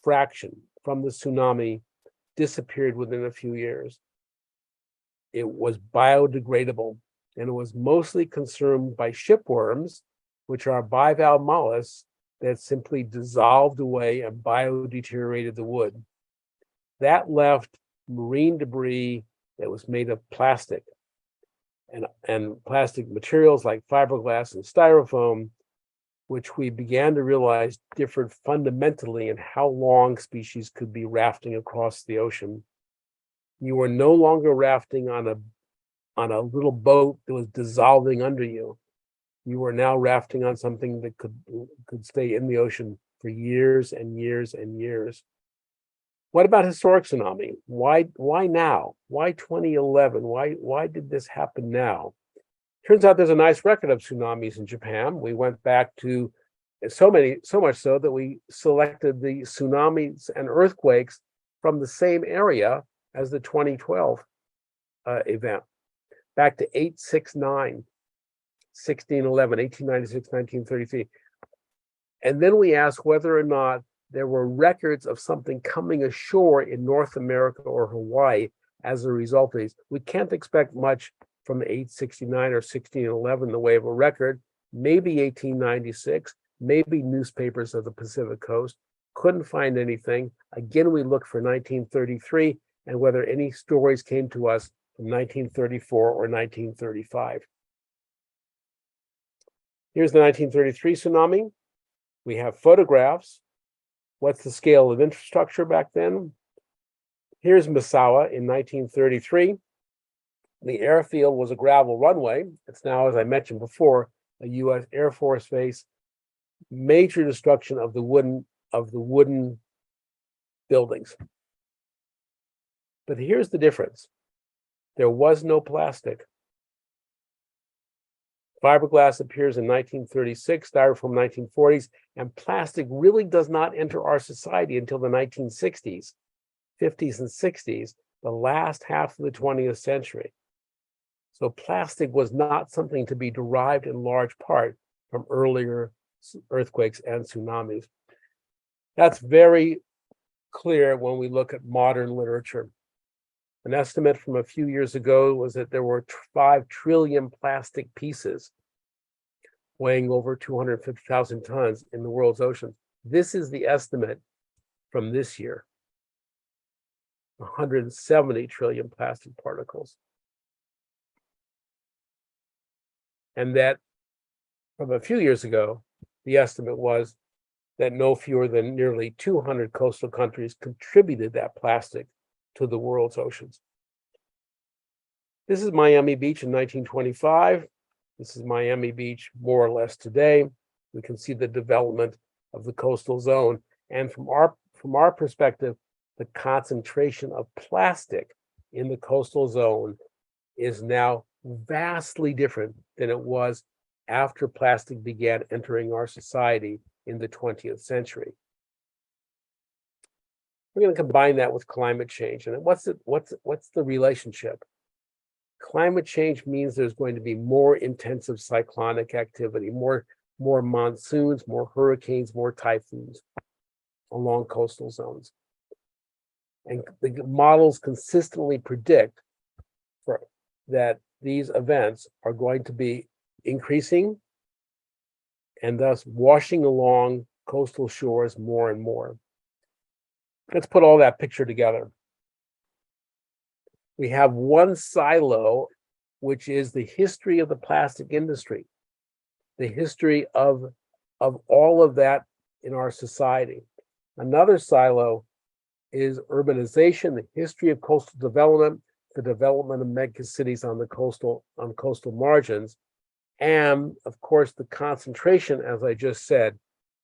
Speaker 5: fraction from the tsunami disappeared within a few years. It was biodegradable, and it was mostly consumed by shipworms, which are bivalve mollusks that simply dissolved away and biodeteriorated the wood. That left marine debris that was made of plastic and plastic materials like fiberglass and styrofoam, which we began to realize differed fundamentally in how long species could be rafting across the ocean. You were no longer rafting on a little boat that was dissolving under you. You were now rafting on something that could stay in the ocean for years and years and years. What about historic tsunami? Why now? Why 2011? Why did this happen now? Turns out there's a nice record of tsunamis in Japan. We went back to so much so that we selected the tsunamis and earthquakes from the same area as the 2012 event, back to 869, 1611, 1896, 1933. And then we asked whether or not there were records of something coming ashore in North America or Hawaii as a result of these. We can't expect much from 869 or 1611 in the way of a record, maybe 1896, maybe newspapers of the Pacific Coast. Couldn't find anything. Again, we looked for 1933 and whether any stories came to us from 1934 or 1935. Here's the 1933 tsunami. We have photographs. What's the scale of infrastructure back then? Here's Misawa in 1933. The airfield was a gravel runway. It's now, as I mentioned before, a U.S. Air Force base. Major destruction of the wooden buildings. But here's the difference. There was no plastic. Fiberglass appears in 1936, styrofoam 1940s, and plastic really does not enter our society until the 1960s, 50s, and 60s, the last half of the 20th century. So plastic was not something to be derived in large part from earlier earthquakes and tsunamis. That's very clear when we look at modern literature. An estimate from a few years ago was that there were 5 trillion plastic pieces weighing over 250,000 tons in the world's oceans. This is the estimate from this year. 170 trillion plastic particles. And that from a few years ago, the estimate was that no fewer than nearly 200 coastal countries contributed that plastic to the world's oceans. This is Miami Beach in 1925. This is Miami Beach more or less today. We can see the development of the coastal zone. And from our perspective, the concentration of plastic in the coastal zone is now vastly different than it was after plastic began entering our society in the 20th century. We're going to combine that with climate change. And what's the relationship? Climate change means there's going to be more intensive cyclonic activity, more monsoons, more hurricanes, more typhoons along coastal zones. And the models consistently predict that these events are going to be increasing and thus washing along coastal shores more and more. Let's put all that picture together. We have one silo, which is the history of the plastic industry, the history of all of that in our society. Another silo is urbanization, the history of coastal development, the development of mega cities on coastal margins, and of course the concentration, as I just said,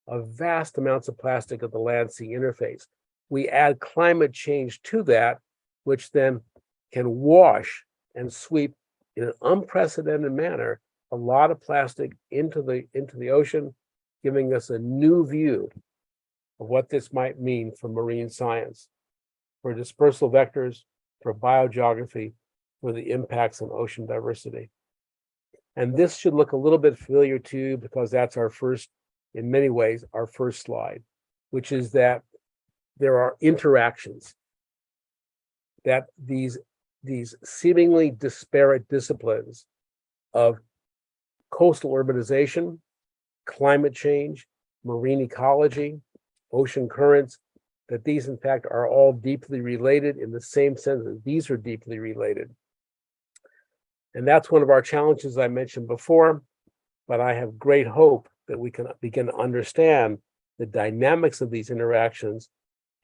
Speaker 5: of vast amounts of plastic at the land-sea interface. We add climate change to that, which then can wash and sweep in an unprecedented manner a lot of plastic into the ocean, giving us a new view of what this might mean for marine science, for dispersal vectors, for biogeography, for the impacts on ocean diversity. And this should look a little bit familiar to you because that's our first, in many ways, our first slide, which is that there are interactions, that these seemingly disparate disciplines of coastal urbanization, climate change, marine ecology, ocean currents, that these in fact are all deeply related in the same sense that these are deeply related. And that's one of our challenges I mentioned before, but I have great hope that we can begin to understand the dynamics of these interactions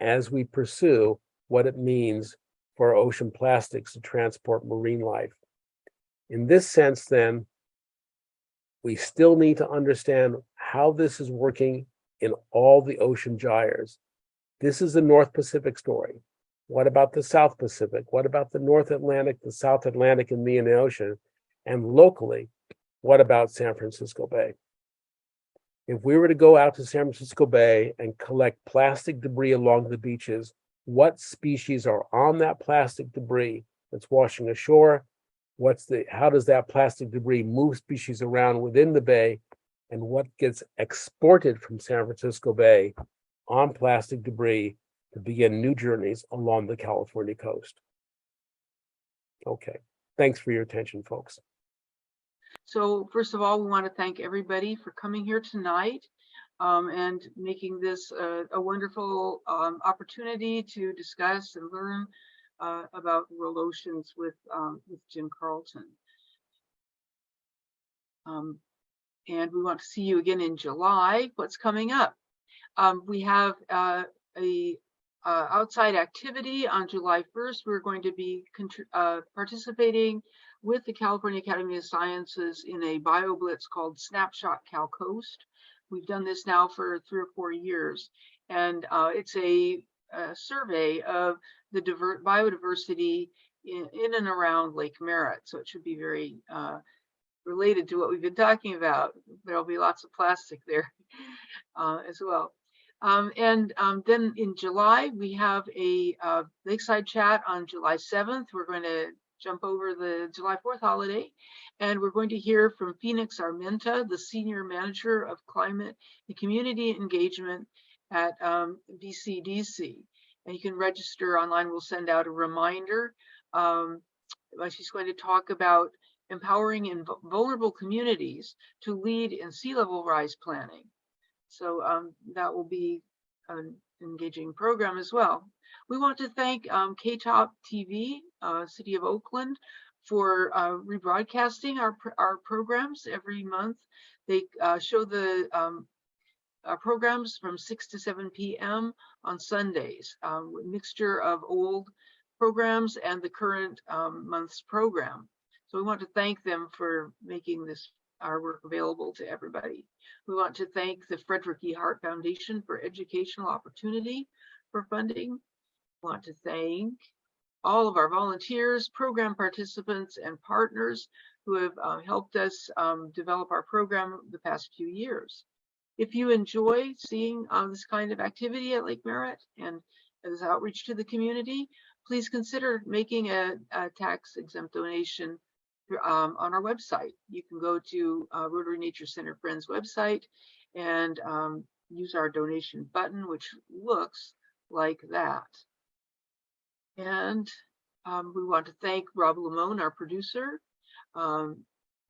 Speaker 5: as we pursue what it means for ocean plastics to transport marine life. In this sense, then, we still need to understand how this is working in all the ocean gyres. This is the North Pacific story. What about the South Pacific? What about the North Atlantic, the South Atlantic, and the Indian Ocean? And locally, what about San Francisco Bay? If we were to go out to San Francisco Bay and collect plastic debris along the beaches, what species are on that plastic debris that's washing ashore? How does that plastic debris move species around within the bay? And what gets exported from San Francisco Bay on plastic debris to begin new journeys along the California coast? Okay, thanks for your attention, folks.
Speaker 4: So first of all, we want to thank everybody for coming here tonight and making this a wonderful opportunity to discuss and learn about world oceans with Jim Carlton. And we want to see you again in July. What's coming up? We have a outside activity on July 1st. We're going to be participating with the California Academy of Sciences in a BioBlitz called Snapshot Cal Coast. We've done this now for 3 or 4 years, and it's a survey of the biodiversity in and around Lake Merritt. So it should be very related to what we've been talking about. There'll be lots of plastic there as well. Then in July, we have a Lakeside chat on July 7th. We're going to jump over the July 4th holiday, and we're going to hear from Phoenix Armenta, the Senior Manager of Climate and Community Engagement at BCDC. And you can register online. We'll send out a reminder. She's going to talk about empowering vulnerable communities to lead in sea level rise planning. So that will be an engaging program as well. We want to thank KTOP TV, City of Oakland, for rebroadcasting our programs every month. They show the programs from 6 to 7 p.m. on Sundays, a mixture of old programs and the current month's program. So we want to thank them for making our work available to everybody. We want to thank the Frederick E. Hart Foundation for educational opportunity for funding. We want to thank all of our volunteers, program participants, and partners who have helped us develop our program the past few years. If you enjoy seeing this kind of activity at Lake Merritt and as outreach to the community, please consider making a tax-exempt donation on our website. You can go to Rotary Nature Center Friends website and use our donation button, which looks like that. And we want to thank Rob Lamone, our producer,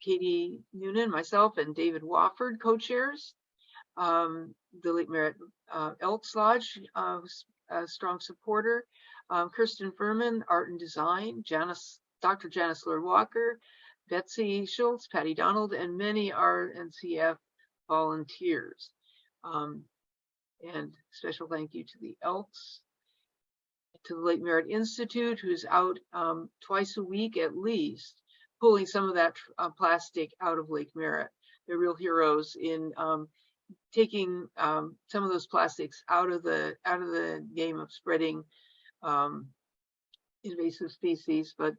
Speaker 4: Katie Noonan, myself, and David Wofford, co-chairs, the Lake Merritt Elks Lodge, a strong supporter, Kirsten Furman, Art and Design, Dr. Janice Lord Walker, Betsy Schultz, Patty Donald, and many RNCF volunteers. And special thank you to the Elks, to the Lake Merritt Institute, who's out twice a week at least, pulling some of that plastic out of Lake Merritt. They're real heroes in taking some of those plastics out of the game of spreading invasive species, but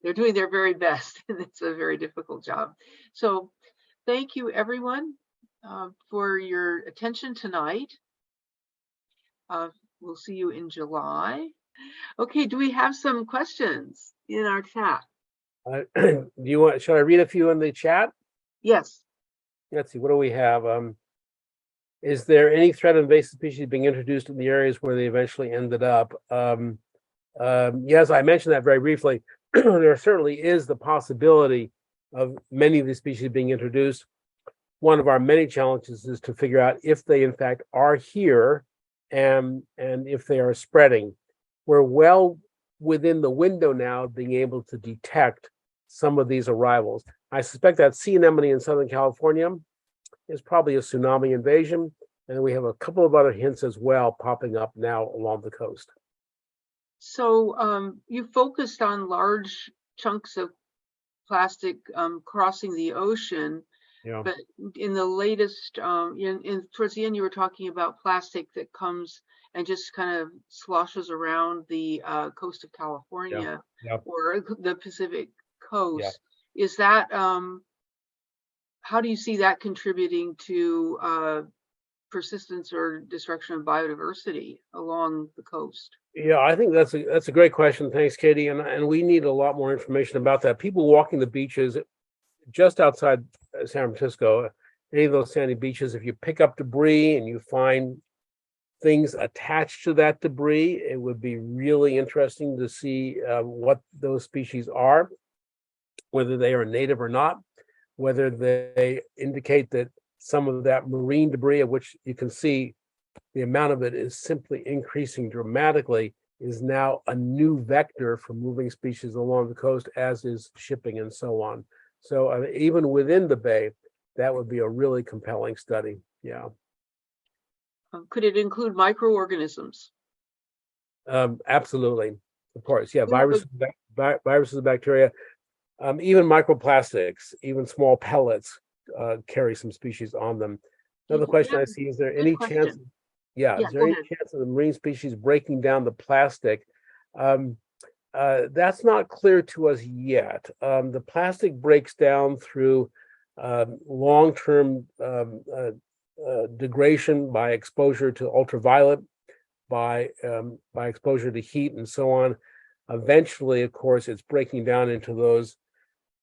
Speaker 4: they're doing their very best, and it's a very difficult job. So thank you, everyone, for your attention tonight. We'll see you in July. Okay, do we have some questions in our chat?
Speaker 5: Should I read a few in the chat?
Speaker 4: Yes.
Speaker 5: Let's see, what do we have? Is there any threat of invasive species being introduced in the areas where they eventually ended up? Yes, I mentioned that very briefly. There certainly is the possibility of many of these species being introduced. One of our many challenges is to figure out if they in fact are here and if they are spreading. We're well within the window now of being able to detect some of these arrivals. I suspect that sea anemone in Southern California is probably a tsunami invasion, and we have a couple of other hints as well popping up now along the coast.
Speaker 4: So you focused on large chunks of plastic crossing the ocean,
Speaker 5: Yeah.
Speaker 4: but in the latest, towards the end, you were talking about plastic that comes and just kind of sloshes around the coast of California or the Pacific coast. Yeah. Is that, how do you see that contributing to persistence or destruction of biodiversity along the coast?
Speaker 5: Yeah, I think that's a great question. Thanks, Katie. And we need a lot more information about that. People walking the beaches just outside San Francisco, any of those sandy beaches, if you pick up debris and you find things attached to that debris, it would be really interesting to see what those species are, whether they are native or not, whether they indicate that some of that marine debris, of which you can see the amount of it is simply increasing dramatically, is now a new vector for moving species along the coast, as is shipping and so on. So even within the bay, that would be a really compelling study. Yeah.
Speaker 4: Could it include microorganisms?
Speaker 5: Absolutely, of course. Yeah, viruses, bacteria, even microplastics, even small pellets carry some species on them. Another question I see: is there any chance? Yeah, is there any chance of the marine species breaking down the plastic? That's not clear to us yet. The plastic breaks down through long-term degradation by exposure to ultraviolet, by exposure to heat and so on. Eventually, of course, it's breaking down into those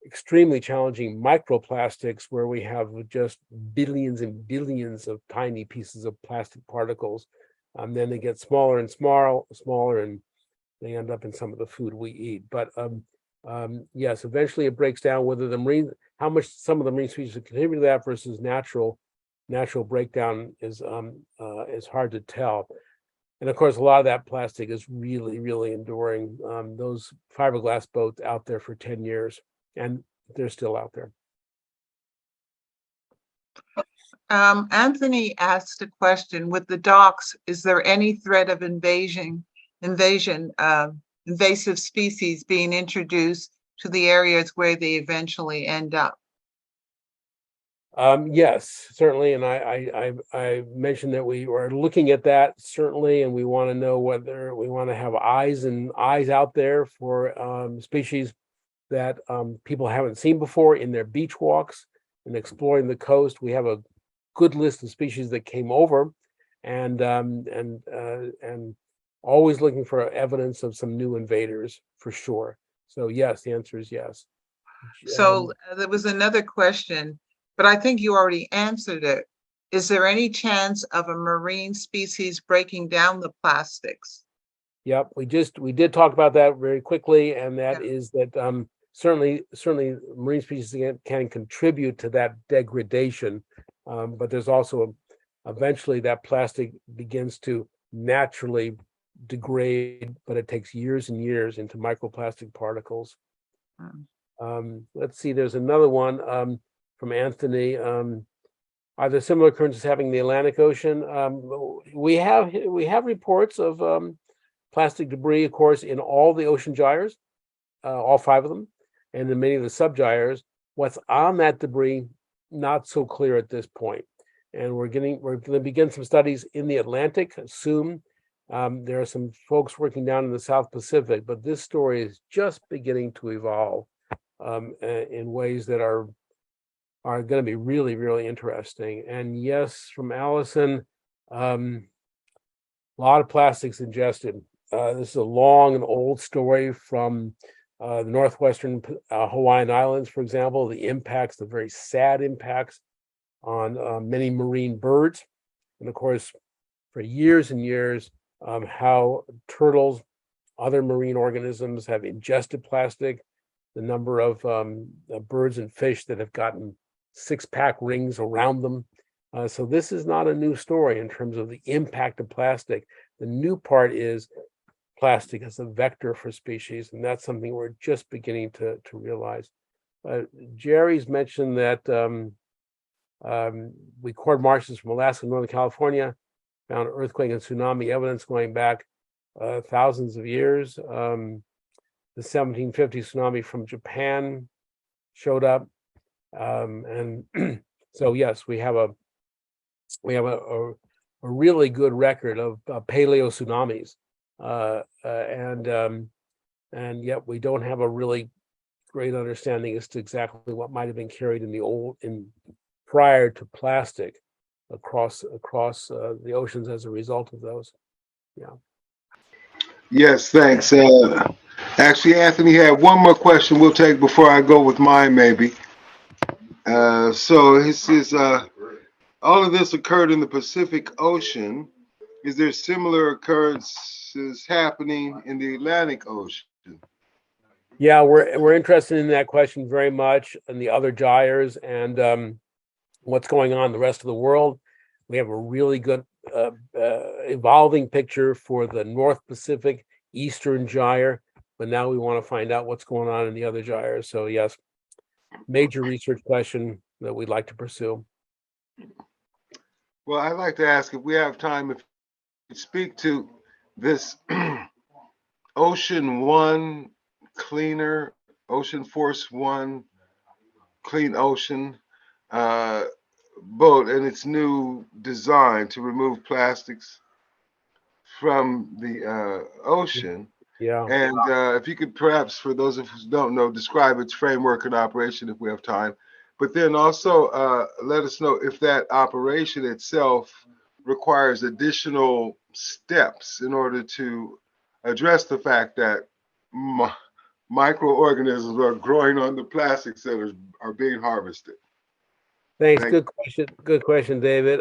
Speaker 5: extremely challenging microplastics where we have just billions and billions of tiny pieces of plastic particles. Then they get smaller and smaller, and they end up in some of the food we eat. But yes, eventually it breaks down. Whether how much some of the marine species contribute to that versus natural breakdown is hard to tell. And of course, a lot of that plastic is really, really enduring. Those fiberglass boats out there for 10 years, and they're still out there.
Speaker 6: Anthony asked a question: with the docks, is there any threat of invasion invasive species being introduced to the areas where they eventually end up?
Speaker 5: Yes, certainly, and I mentioned that we are looking at that certainly, and we want to know whether we want to have eyes out there for species that people haven't seen before in their beach walks and exploring the coast. We have a good list of species that came over, and always looking for evidence of some new invaders for sure. So yes, the answer is yes.
Speaker 6: So there was another question, but I think you already answered it. Is there any chance of a marine species breaking down the plastics?
Speaker 5: Yep, we did talk about that very quickly, and that is that certainly marine species can contribute to that degradation, but there's also eventually that plastic begins to naturally degrade, but it takes years and years into microplastic particles. Let's see, there's another one from Anthony. Are there similar occurrences happening in the Atlantic Ocean? We have reports of plastic debris, of course, in all the ocean gyres, all 5 of them, and in many of the subgyres. What's on that debris, not so clear at this point. And we're going to begin some studies in the Atlantic soon. There are some folks working down in the South Pacific, but this story is just beginning to evolve in ways that are going to be really, really interesting. And yes, from Allison, a lot of plastics ingested. This is a long and old story from the northwestern Hawaiian Islands, for example, the very sad impacts on many marine birds. And of course, for years and years, how turtles, other marine organisms have ingested plastic, the number of birds and fish that have gotten 6-pack rings around them. So this is not a new story in terms of the impact of plastic. The new part is plastic as a vector for species, and that's something we're just beginning to realize. Jerry's mentioned that we cored marshes from Alaska and Northern California, found earthquake and tsunami evidence going back thousands of years. The 1750 tsunami from Japan showed up, and so yes, we have a really good record of paleo tsunamis, and yet we don't have a really great understanding as to exactly what might have been carried in prior to plastic across the oceans as a result of those. Yeah.
Speaker 1: Yes, thanks. Actually, Anthony had one more question we'll take before I go with mine, maybe. So this is all of this occurred in the Pacific Ocean. Is there similar occurrences happening in the Atlantic Ocean?
Speaker 5: Yeah, we're interested in that question very much, and the other gyres and what's going on in the rest of the world. We have a really good evolving picture for the North Pacific Eastern Gyre, but now we want to find out what's going on in the other gyres. So yes, major research question that we'd like to pursue.
Speaker 1: Well, I'd like to ask if we have time, if you speak to this Ocean One Cleaner, Ocean Force One Clean Ocean boat and its new design to remove plastics from the ocean.
Speaker 5: Yeah.
Speaker 1: And if you could perhaps, for those of us who don't know, describe its framework and operation if we have time. But then also let us know if that operation itself requires additional steps in order to address the fact that microorganisms are growing on the plastics that are being harvested.
Speaker 5: Thanks. Good question, David.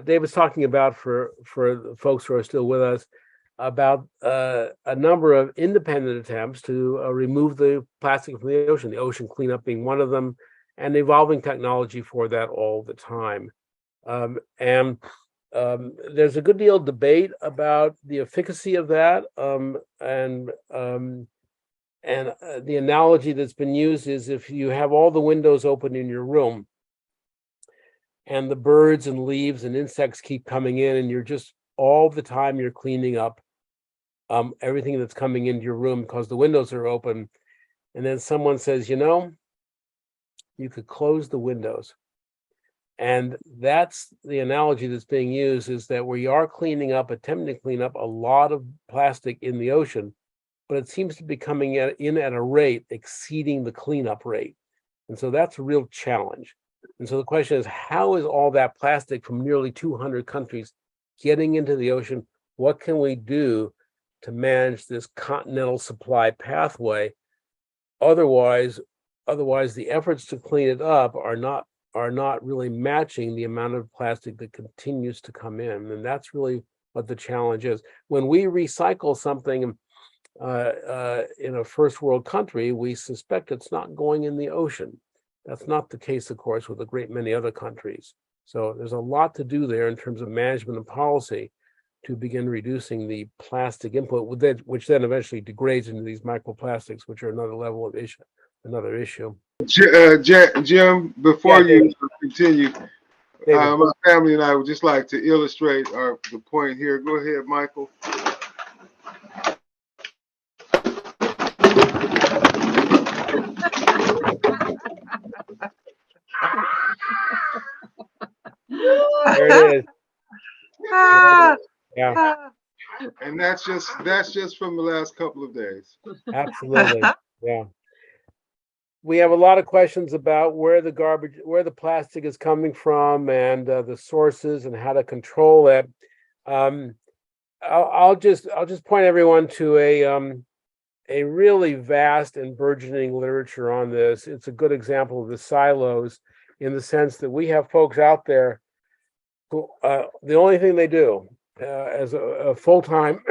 Speaker 5: David's talking about, for the folks who are still with us, about a number of independent attempts to remove the plastic from the ocean cleanup being one of them, and evolving technology for that all the time. And there's a good deal of debate about the efficacy of that. And the analogy that's been used is if you have all the windows open in your room and the birds and leaves and insects keep coming in, and you're just all the time you're cleaning up everything that's coming into your room because the windows are open. And then someone says, you know, you could close the windows. And that's the analogy that's being used, is that we are cleaning up, attempting to clean up a lot of plastic in the ocean, but it seems to be coming in at a rate exceeding the cleanup rate. And so that's a real challenge. And so the question is, how is all that plastic from nearly 200 countries getting into the ocean? What can we do to manage this continental supply pathway? Otherwise, the efforts to clean it up are not really matching the amount of plastic that continues to come in. And that's really what the challenge is. When we recycle something in a first world country, we suspect it's not going in the ocean. That's not the case, of course, with a great many other countries. So there's a lot to do there in terms of management and policy to begin reducing the plastic input, which then eventually degrades into these microplastics, which are another level of issue, another issue.
Speaker 1: Jim, before you continue,
Speaker 5: David.
Speaker 1: my family and I would just like to illustrate the point here. Go ahead, Michael.
Speaker 5: There it is. Yeah,
Speaker 1: And that's just from the last couple of days.
Speaker 5: absolutely. Yeah. We have a lot of questions about where the plastic is coming from, and the sources and how to control it. I'll just point everyone to a really vast and burgeoning literature on this. It's a good example of the silos, in the sense that we have folks out there who the only thing they do as a full-time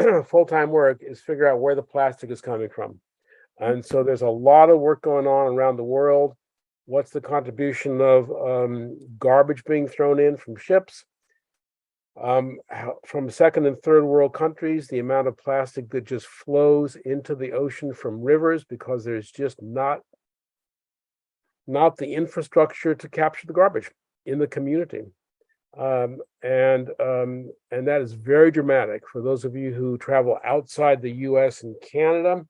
Speaker 5: work is figure out where the plastic is coming from. And so there's a lot of work going on around the world. What's the contribution of garbage being thrown in from ships? From second and third world countries, the amount of plastic that just flows into the ocean from rivers because there's just not the infrastructure to capture the garbage in the community. And that is very dramatic. For those of you who travel outside the US and Canada,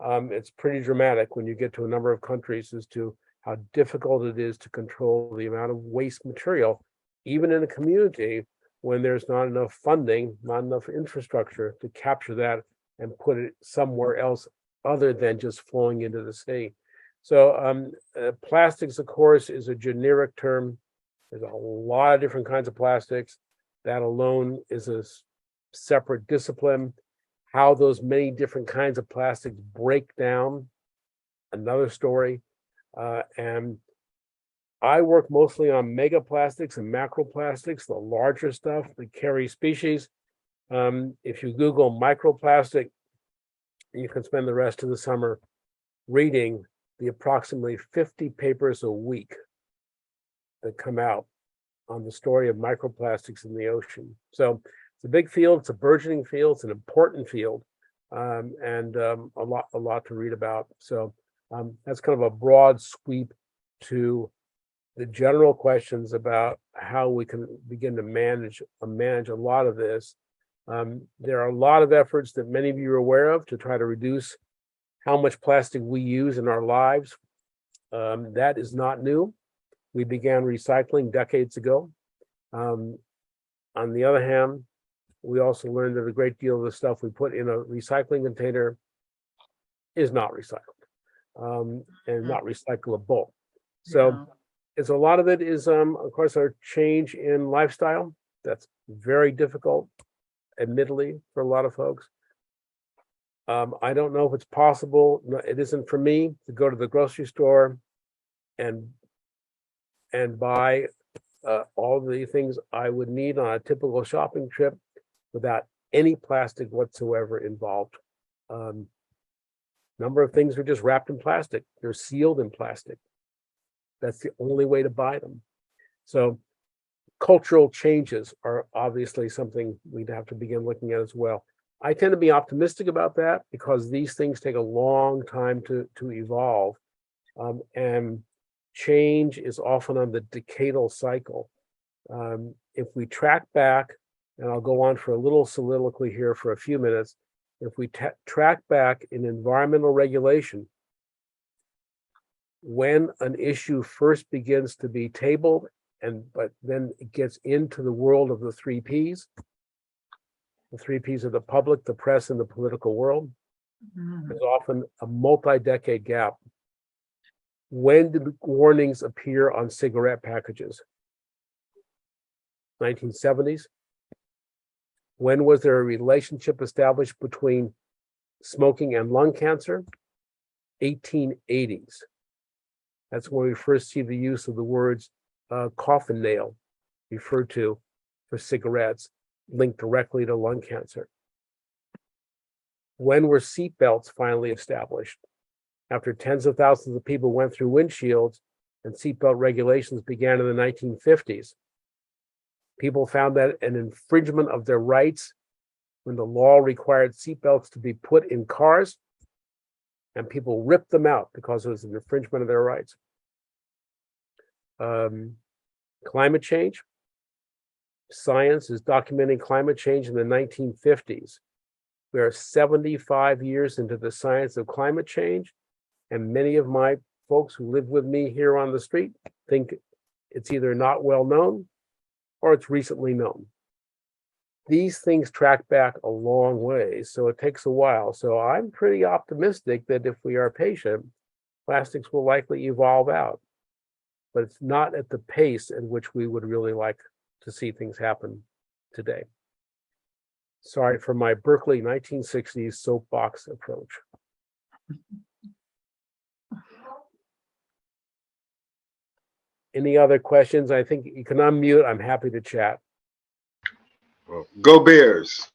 Speaker 5: it's pretty dramatic when you get to a number of countries as to how difficult it is to control the amount of waste material, even in a community, when there's not enough funding, not enough infrastructure to capture that and put it somewhere else other than just flowing into the sea. So plastics, of course, is a generic term. There's a lot of different kinds of plastics. That alone is a separate discipline. How those many different kinds of plastics break down, another story. And I work mostly on megaplastics and macroplastics, the larger stuff that carry species. If you Google microplastic, you can spend the rest of the summer reading the approximately 50 papers a week that come out on the story of microplastics in the ocean. So it's a big field, it's a burgeoning field, it's an important field, and a lot to read about. So that's kind of a broad sweep to the general questions about how we can begin to manage a lot of this. There are a lot of efforts that many of you are aware of to try to reduce how much plastic we use in our lives. That is not new. We began recycling decades ago. On the other hand, we also learned that a great deal of the stuff we put in a recycling container is not recycled and not recyclable. So it's a lot of it is, of course, our change in lifestyle. That's very difficult, admittedly, for a lot of folks. I don't know if it's possible. No, it isn't for me to go to the grocery store and buy all the things I would need on a typical shopping trip without any plastic whatsoever involved. Number of things are just wrapped in plastic. They're sealed in plastic. That's the only way to buy them. So cultural changes are obviously something we'd have to begin looking at as well. I tend to be optimistic about that because these things take a long time to evolve. And change is often on the decadal cycle. If we track back, and I'll go on for a little soliloquy here for a few minutes, if we track back in environmental regulation, when an issue first begins to be tabled, but then it gets into the world of the 3 Ps. The 3 Ps of the public, the press, and the political world. There's often a multi-decade gap. When did warnings appear on cigarette packages? 1970s. When was there a relationship established between smoking and lung cancer? 1880s. That's when we first see the use of the words coffin nail referred to for cigarettes linked directly to lung cancer. When were seatbelts finally established? After tens of thousands of people went through windshields and seatbelt regulations began in the 1950s. People found that an infringement of their rights when the law required seatbelts to be put in cars, and people ripped them out because it was an infringement of their rights. Climate change. Science is documenting climate change in the 1950s. We are 75 years into the science of climate change, and many of my folks who live with me here on the street think it's either not well known or it's recently known. These things track back a long way, so it takes a while. So I'm pretty optimistic that if we are patient, plastics will likely evolve out, but it's not at the pace at which we would really like to see things happen today. Sorry for my Berkeley 1960s soapbox approach. Any other questions? I think you can unmute. I'm happy to chat.
Speaker 1: Well, go Bears.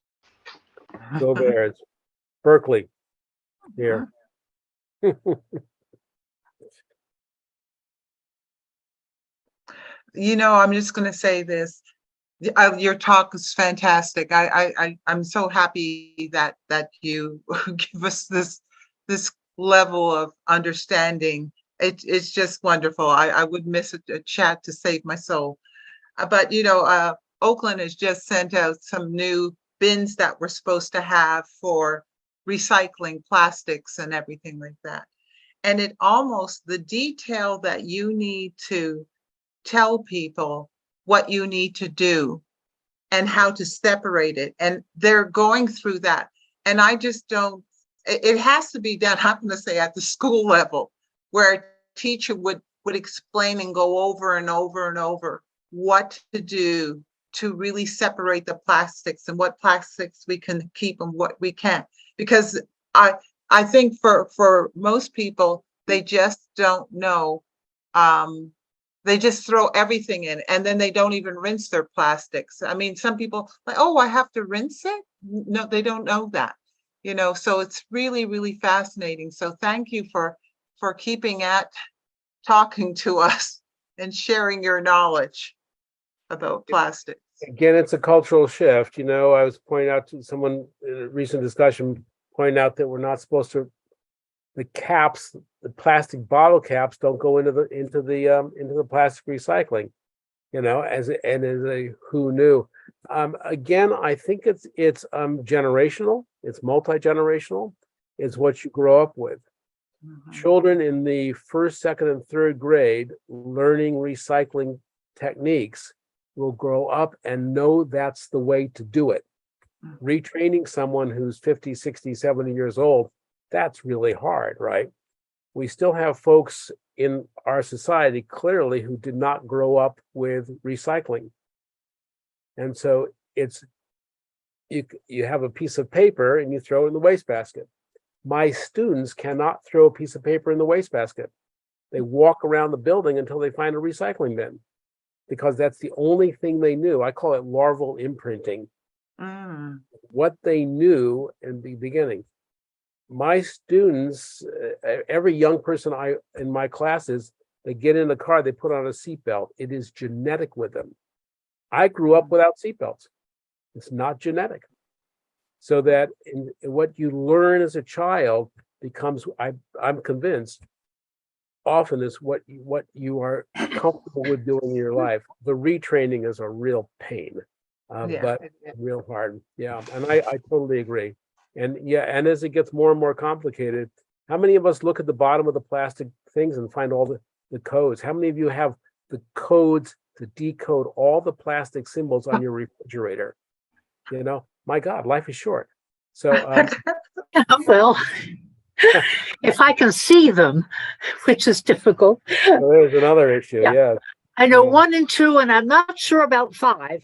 Speaker 5: Go Bears. Berkeley, here.
Speaker 6: You know, I'm just going to say this. Your talk is fantastic. I'm so happy that you give us this level of understanding. It's just wonderful. I would miss a chat to save my soul. But you know, Oakland has just sent out some new bins that we're supposed to have for recycling plastics and everything like that. And it almost, the detail that you need to tell people what you need to do and how to separate it. And they're going through that. And I just don't, it has to be done, I'm going to say at the school level, where a teacher would explain and go over and over and over what to do to really separate the plastics and what plastics we can keep and what we can't. Because I think for most people, they just don't know. They just throw everything in and then they don't even rinse their plastics. I mean, some people like, oh, I have to rinse it? No, they don't know that, you know, so it's really, really fascinating. So thank you for keeping at talking to us and sharing your knowledge about plastics.
Speaker 5: Again, it's a cultural shift. You know, I was pointing out to someone in a recent discussion, pointing out that we're not supposed to, the caps, the plastic bottle caps don't go into the plastic recycling, you know, as a who knew. Again, I think it's generational, it's multi-generational, it's what you grow up with. Mm-hmm. Children in the first, second, and third grade learning recycling techniques will grow up and know that's the way to do it. Mm-hmm. Retraining someone who's 50, 60, 70 years old, that's really hard, right? We still have folks in our society clearly who did not grow up with recycling. And so it's, you have a piece of paper and you throw it in the wastebasket. My students cannot throw a piece of paper in the wastebasket. They walk around the building until they find a recycling bin because that's the only thing they knew. I call it larval imprinting. What they knew in the beginning. My students, every young person in my classes, they get in the car, they put on a seatbelt. It is genetic with them. I grew up without seatbelts. It's not genetic. So that in what you learn as a child becomes, I'm convinced, often is what you are comfortable with doing in your life. The retraining is a real pain, but real hard. Yeah, and I totally agree. And yeah, and as it gets more and more complicated, how many of us look at the bottom of the plastic things and find all the codes? How many of you have the codes to decode all the plastic symbols on your refrigerator? You know, my God, life is short. So,
Speaker 7: well, if I can see them, which is difficult.
Speaker 5: so there's another issue.
Speaker 7: Yeah.
Speaker 5: Yeah.
Speaker 7: I know
Speaker 5: Yeah.
Speaker 7: 1 and 2, and I'm not sure about 5.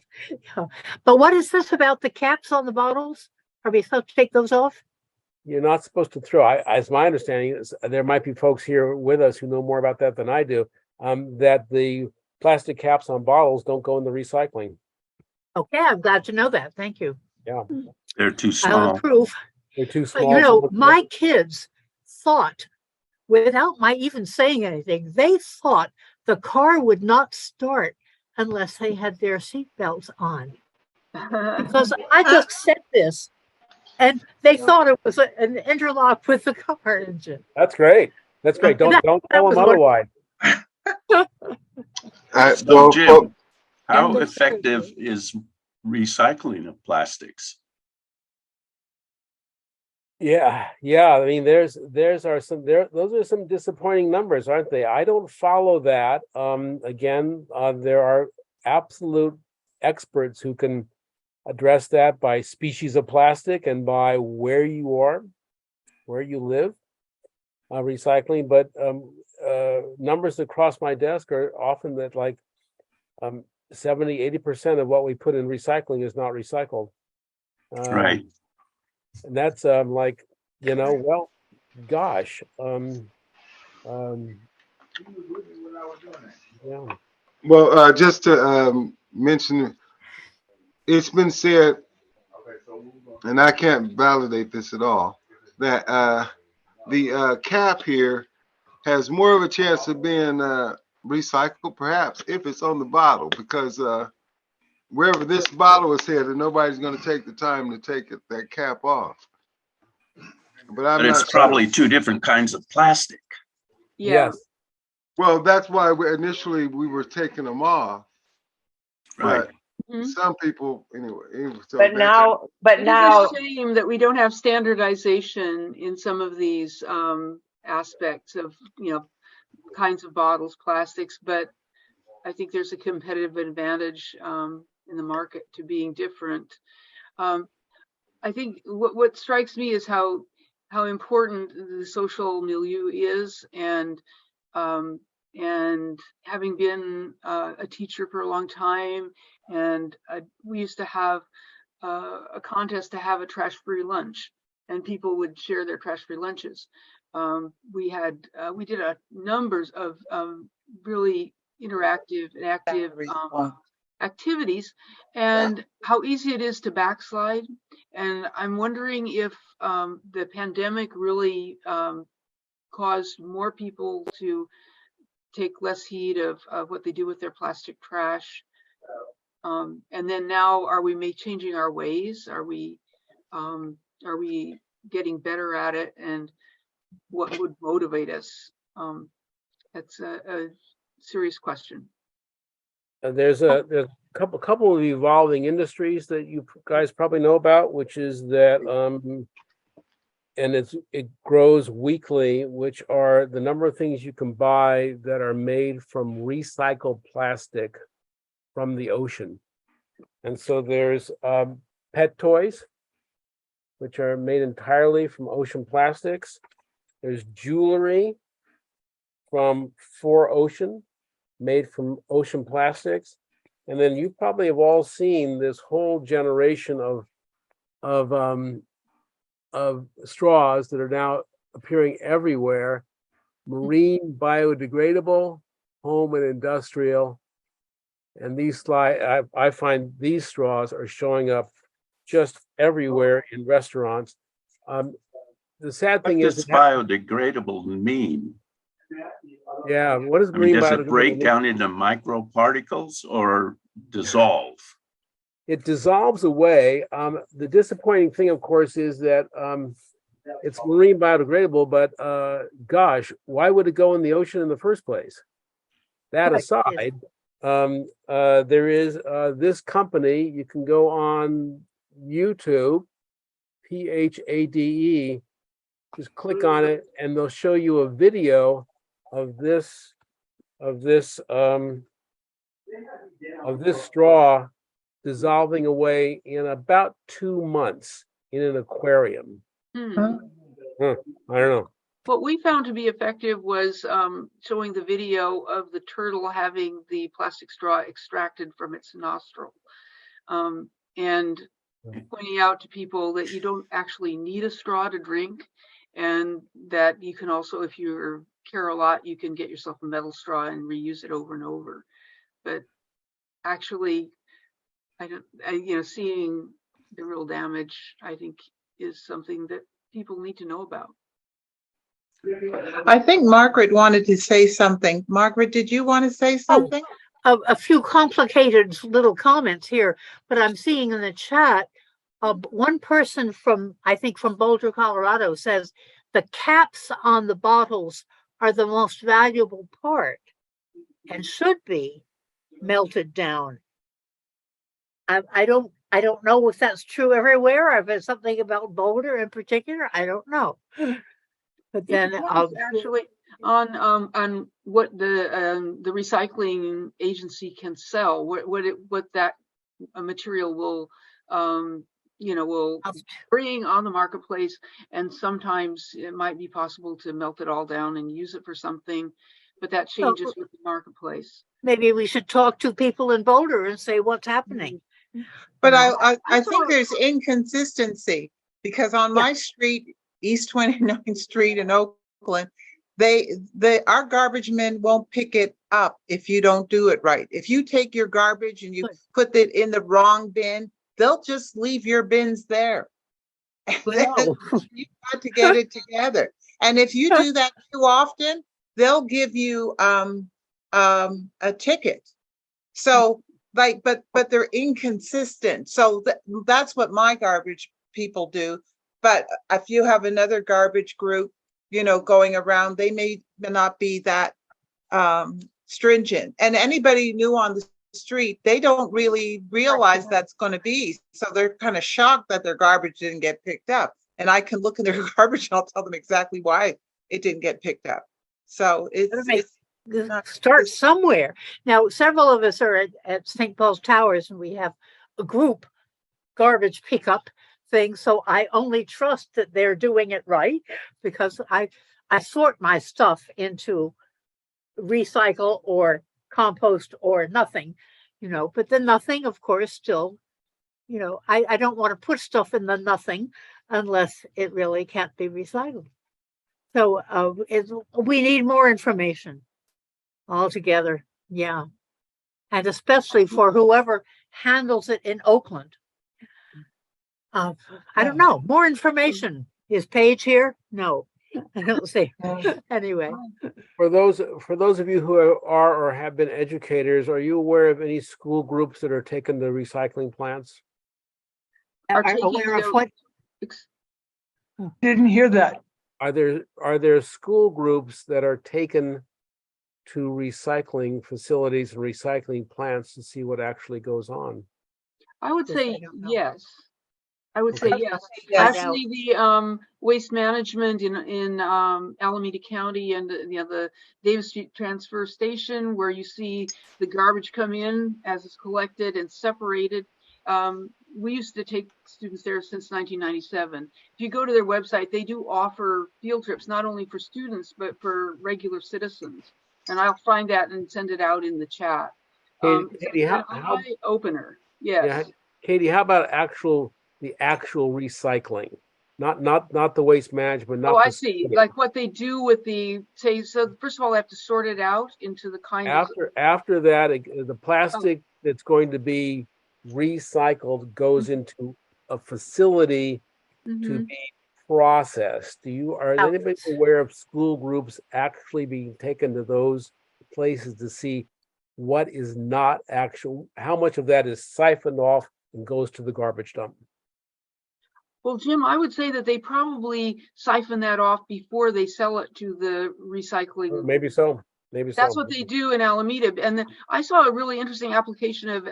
Speaker 7: But what is this about the caps on the bottles? Are we supposed to take those off?
Speaker 5: You're not supposed to throw. As my understanding is, there might be folks here with us who know more about that than I do. That the plastic caps on bottles don't go in the recycling.
Speaker 7: Okay, I'm glad to know that. Thank you.
Speaker 5: Yeah,
Speaker 8: They're too
Speaker 7: I'll
Speaker 8: small.
Speaker 7: approve.
Speaker 5: they're too
Speaker 7: But
Speaker 5: small.
Speaker 7: you know, my kids thought, without my even saying anything, they thought the car would not start unless they had their seatbelts on. Because I just said this, and they thought it was an interlock with the car engine.
Speaker 5: That's great. That's great. Don't
Speaker 7: that
Speaker 5: tell
Speaker 7: was
Speaker 5: them otherwise.
Speaker 8: So, Jim, how
Speaker 7: And-
Speaker 8: effective is recycling of plastics?
Speaker 5: Yeah. I mean, those are some disappointing numbers, aren't they? I don't follow that. Again, there are absolute experts who can address that by species of plastic and by where you are, where you live, recycling. But numbers that cross my desk are often that 70-80% of what we put in recycling is not recycled.
Speaker 8: Right.
Speaker 5: And that's well, gosh. Yeah.
Speaker 1: Well, just to mention, it's been said, and I can't validate this at all, that the cap here has more of a chance of being recycled, perhaps, if it's on the bottle, because wherever this bottle is headed, nobody's going to take the time to take that cap off. But
Speaker 8: it's probably two different kinds of plastic.
Speaker 4: Yeah.
Speaker 5: Yes.
Speaker 1: Well, that's why initially we were taking them off.
Speaker 8: Right.
Speaker 1: But some people, anyway. So
Speaker 9: But now,
Speaker 4: It is a shame that we don't have standardization in some of these aspects of, kinds of bottles, plastics, but I think there's a competitive advantage in the market to being different. I think what strikes me is how important the social milieu is, and having been a teacher for a long time, and we used to have a contest to have a trash-free lunch, and people would share their trash-free lunches. We did numbers of really interactive and active activities, and how easy it is to backslide. And I'm wondering if the pandemic really caused more people to take less heed of what they do with their plastic trash. And then now, are we changing our ways? Are we getting better at it? And what would motivate us? That's a serious question.
Speaker 5: There's a couple of evolving industries that you guys probably know about, which is that and it grows weekly, which are the number of things you can buy that are made from recycled plastic from the ocean. And so there's pet toys, which are made entirely from ocean plastics. There's jewelry from ocean, made from ocean plastics. And then you probably have all seen this whole generation of straws that are now appearing everywhere: marine, biodegradable, home and industrial. And I find these straws are showing up just everywhere in restaurants. The sad thing
Speaker 8: What
Speaker 5: is,
Speaker 8: does biodegradable mean?
Speaker 5: yeah, what does
Speaker 8: I mean,
Speaker 5: marine
Speaker 8: does it
Speaker 5: biodegradable
Speaker 8: break
Speaker 5: mean?
Speaker 8: down into microparticles or dissolve?
Speaker 5: It dissolves away. The disappointing thing, of course, is that it's marine biodegradable, but gosh, why would it go in the ocean in the first place? That
Speaker 7: Right,
Speaker 5: aside, there is this company. You can go on YouTube, PHADE. Just click on it, and they'll show you a video of this straw dissolving away in about 2 months in an aquarium. I don't know.
Speaker 4: What we found to be effective was showing the video of the turtle having the plastic straw extracted from its nostril, and pointing out to people that you don't actually need a straw to drink, and that you can also, if you care a lot, you can get yourself a metal straw and reuse it over and over. But actually, seeing the real damage, I think, is something that people need to know about.
Speaker 6: I think Margaret wanted to say something. Margaret, did you want to say something?
Speaker 7: A few complicated little comments here, but I'm seeing in the chat, one person from, I think from Boulder, Colorado, says the caps on the bottles are the most valuable part and should be melted down. I don't know if that's true everywhere, or if it's something about Boulder in particular. I don't know. But then
Speaker 4: actually on what the recycling agency can sell, what that material will will bring on the marketplace, and sometimes it might be possible to melt it all down and use it for something, but that changes with the marketplace.
Speaker 7: Maybe we should talk to people in Boulder and say what's happening.
Speaker 6: But I think there's inconsistency, because on my street, East 29th Street in Oakland, our garbage men won't pick it up if you don't do it right. If you take your garbage and you put it in the wrong bin, they'll just leave your bins there. You've got to get it together. And if you do that too often, they'll give you a ticket. So but they're inconsistent. So that's what my garbage people do. But if you have another garbage group, going around, they may not be that stringent. And anybody new on the street, they don't really realize that's going to be. So they're kind of shocked that their garbage didn't get picked up. And I can look in their garbage and I'll tell them exactly why it didn't get picked up. So
Speaker 7: start somewhere. Now, several of us are at St. Paul's Towers, and we have a group garbage pickup thing. So I only trust that they're doing it right, because I sort my stuff into recycle or compost or nothing, but the nothing, of course, still, I don't want to put stuff in the nothing unless it really can't be recycled. So we need more information altogether. Yeah. And especially for whoever handles it in Oakland. I don't know. More information. Is Paige here? No, I don't see. Anyway.
Speaker 5: For those of you who are or have been educators, are you aware of any school groups that are taking the recycling plants?
Speaker 7: Are aware of what?
Speaker 9: Didn't hear that.
Speaker 5: Are there school groups that are taken to recycling facilities and recycling plants to see what actually goes on?
Speaker 4: I would say yes. I would say yes. Actually, the waste management in Alameda County and the Davis Street Transfer Station, where you see the garbage come in as it's collected and separated. We used to take students there since 1997. If you go to their website, they do offer field trips, not only for students, but for regular citizens. And I'll find that and send it out in the chat.
Speaker 5: Katie,
Speaker 4: how opener? Yes. Yeah,
Speaker 5: Katie, how about the actual recycling, not the waste management?
Speaker 4: I see. Like what they do with so first of all, they have to sort it out into the kind
Speaker 5: after that, the plastic that's going to be recycled goes into a facility to be processed. Are anybody aware of school groups actually being taken to those places to see what is not actual, how much of that is siphoned off and goes to the garbage dump?
Speaker 4: Well, Jim, I would say that they probably siphon that off before they sell it to the recycling.
Speaker 5: Maybe so. Maybe
Speaker 4: That's
Speaker 5: so.
Speaker 4: what they do in Alameda. And then I saw a really interesting application of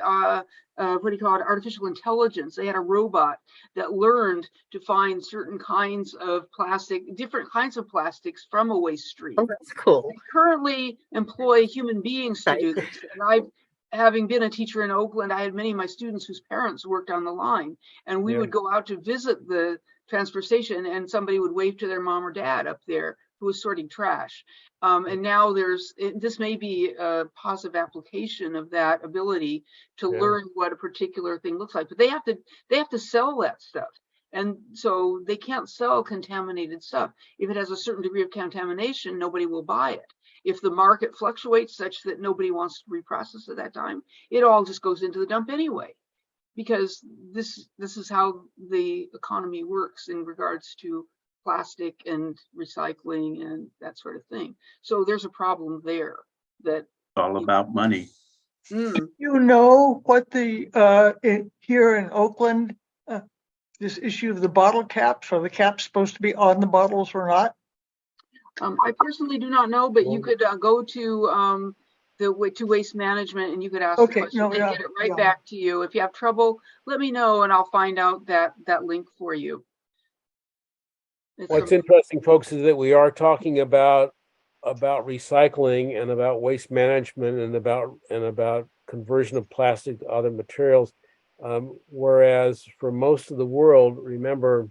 Speaker 4: what do you call it? Artificial intelligence. They had a robot that learned to find certain kinds of plastic, different kinds of plastics from a waste stream.
Speaker 7: Oh, that's cool.
Speaker 4: They currently employ human beings to do this. And having been a teacher in Oakland, I had many of my students whose parents worked on the line, and we would go out to visit the transfer station, and somebody would wave to their mom or dad up there who was sorting trash. And now this may be a positive application of that ability to learn what a particular thing looks like, but they have to sell that stuff. And so they can't sell contaminated stuff. If it has a certain degree of contamination, nobody will buy it. If the market fluctuates such that nobody wants to reprocess at that time, it all just goes into the dump anyway, because this is how the economy works in regards to plastic and recycling and that sort of thing. So there's a problem there that
Speaker 8: All about money.
Speaker 9: You know what here in Oakland, this issue of the bottle caps, are the caps supposed to be on the bottles or not?
Speaker 4: I personally do not know, but you could go to waste management and you could ask the question. They get it right back to you. If you have trouble, let me know and I'll find out that link for you.
Speaker 5: What's interesting, folks, is that we are talking about recycling and about waste management and about conversion of plastic to other materials. Whereas for most of the world, remember,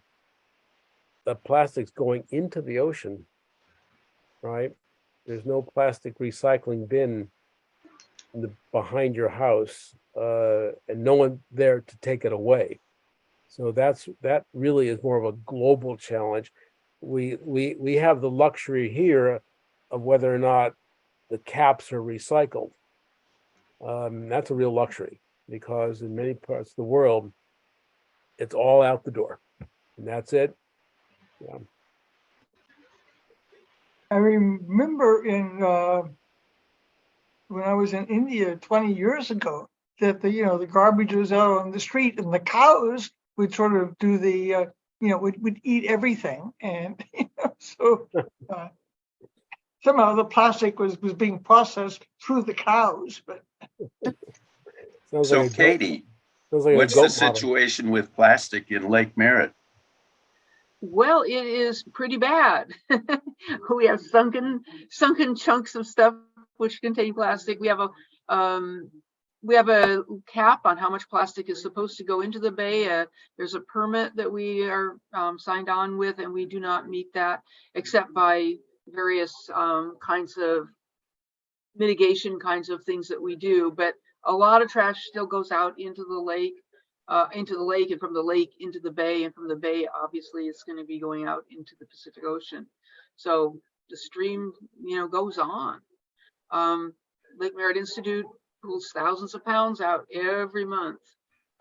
Speaker 5: the plastic's going into the ocean, right? There's no plastic recycling bin behind your house, and no one there to take it away. So that really is more of a global challenge. We have the luxury here of whether or not the caps are recycled. That's a real luxury, because in many parts of the world, it's all out the door, and that's it. Yeah.
Speaker 9: I remember when I was in India 20 years ago, that the garbage was out on the street, and the cows would sort of do the would eat everything, and so somehow the plastic was being processed through the cows. But
Speaker 8: So Katie, what's the situation with plastic in Lake Merritt?
Speaker 4: Well, it is pretty bad. We have sunken chunks of stuff which contain plastic. We have a cap on how much plastic is supposed to go into the bay. There's a permit that we are signed on with, and we do not meet that except by various kinds of mitigation kinds of things that we do. But a lot of trash still goes out into the lake, and from the lake into the bay, and from the bay, obviously, it's going to be going out into the Pacific Ocean. So the stream, goes on. Lake Merritt Institute pulls thousands of pounds out every month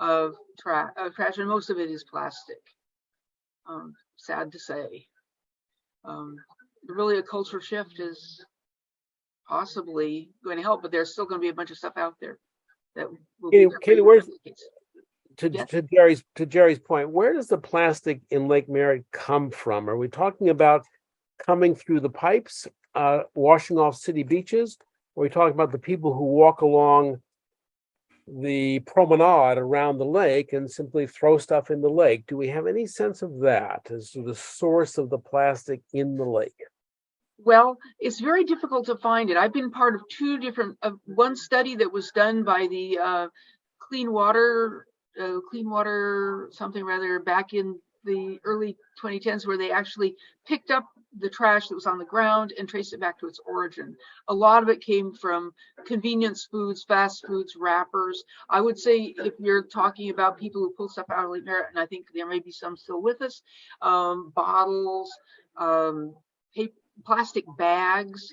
Speaker 4: of trash, and most of it is plastic. Sad to say. Really, a culture shift is possibly going to help, but there's still going to be a bunch of stuff out there that will be.
Speaker 5: Katie, where's to Jerry's point? Where does the plastic in Lake Merritt come from? Are we talking about coming through the pipes, washing off city beaches? Or are we talking about the people who walk along the promenade around the lake and simply throw stuff in the lake? Do we have any sense of that as to the source of the plastic in the lake?
Speaker 4: Well, it's very difficult to find it. I've been part of one study that was done by the clean water something rather back in the early 2010s, where they actually picked up the trash that was on the ground and traced it back to its origin. A lot of it came from convenience foods, fast foods, wrappers. I would say, if you're talking about people who pull stuff out of Lake Merritt, and I think there may be some still with us, bottles, plastic bags,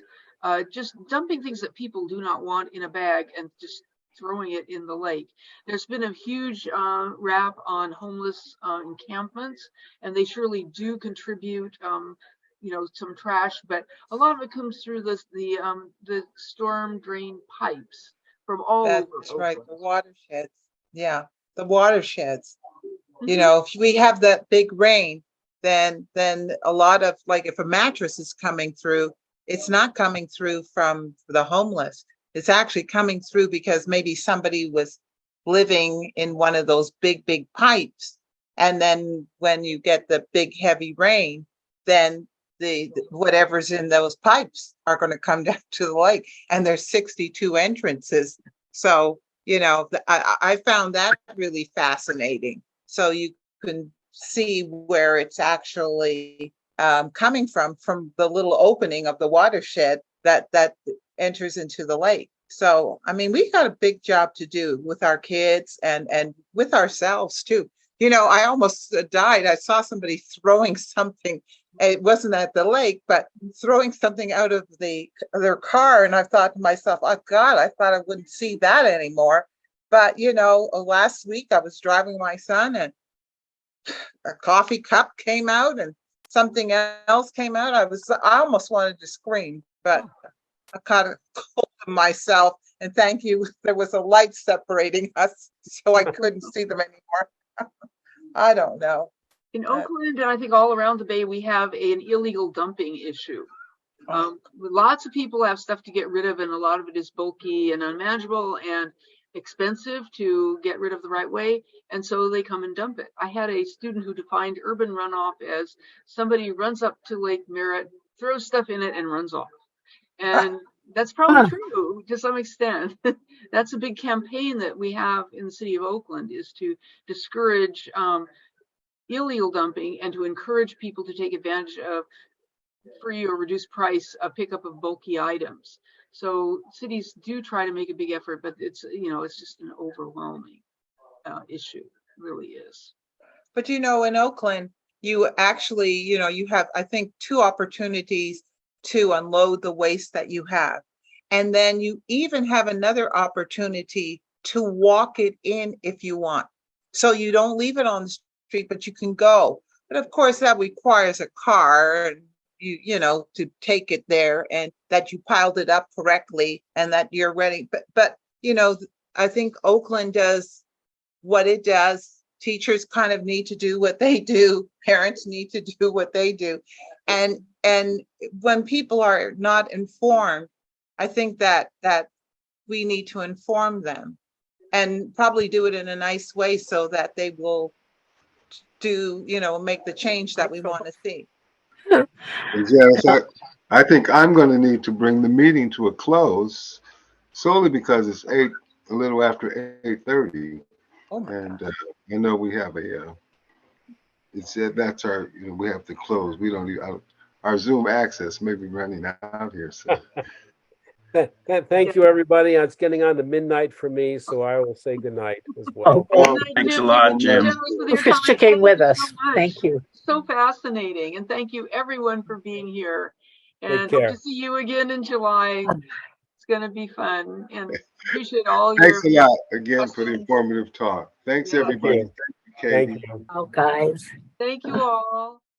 Speaker 4: just dumping things that people do not want in a bag and just throwing it in the lake. There's been a huge rap on homeless encampments, and they surely do contribute some trash, but a lot of it comes through the storm drain pipes from all over.
Speaker 6: That's right, the watersheds. Yeah, the watersheds. If we have that big rain, then a lot of, like, if a mattress is coming through, it's not coming through from the homeless. It's actually coming through because maybe somebody was living in one of those big, big pipes. And then when you get the big heavy rain, then the whatever's in those pipes are going to come down to the lake. And there's 62 entrances. So, you know, I found that really fascinating. So you can see where it's actually coming from the little opening of the watershed that enters into the lake. So, I mean, we got a big job to do with our kids and with ourselves too. You know, I almost died. I saw somebody throwing something. It wasn't at the lake, but throwing something out of their car. And I thought to myself, oh God, I thought I wouldn't see that anymore. But, you know, last week I was driving my son and a coffee cup came out and something else came out. I almost wanted to scream, but I caught a hold of myself, and thank you. There was a light separating us, so I couldn't see them anymore. I don't know.
Speaker 4: In Oakland, and I think all around the Bay, we have an illegal dumping issue. Lots of people have stuff to get rid of, and a lot of it is bulky and unmanageable and expensive to get rid of the right way, and so they come and dump it. I had a student who defined urban runoff as somebody runs up to Lake Merritt, throws stuff in it, and runs off. And that's probably true to some extent. That's a big campaign that we have in the city of Oakland, is to discourage illegal dumping and to encourage people to take advantage of free or reduced price pickup of bulky items. So cities do try to make a big effort, but it's, you know, it's just an overwhelming issue. It really is.
Speaker 6: But, you know, in Oakland, you actually, you know, you have, I think, 2 opportunities to unload the waste that you have. And then you even have another opportunity to walk it in if you want. So you don't leave it on the street, but you can go. But of course, that requires a car and you know, to take it there, and that you piled it up correctly and that you're ready. But you know, I think Oakland does what it does. Teachers kind of need to do what they do. Parents need to do what they do. And when people are not informed, I think that we need to inform them and probably do it in a nice way so that they will do, you know, make the change that we want to see.
Speaker 1: Yes, I think I'm going to need to bring the meeting to a close solely because it's a little after 8:30.
Speaker 6: Oh,
Speaker 1: and I know we have that's our, you know, we have to close. We don't need our Zoom access may be running out here. So
Speaker 5: thank you, everybody. It's getting on to midnight for me, so I will say good night as well.
Speaker 8: Thanks a lot, Jim.
Speaker 7: For sticking with us. Thank you.
Speaker 4: So fascinating. And thank you, everyone, for being here. And
Speaker 5: Take
Speaker 4: hope
Speaker 5: care.
Speaker 4: to see you again in July. It's going to be fun. And appreciate all
Speaker 1: thanks
Speaker 4: your
Speaker 1: a lot again for the informative talk. Thanks, everybody.
Speaker 5: Thank you.
Speaker 1: Thank you, Katie.
Speaker 7: Oh, guys.
Speaker 4: Thank you all.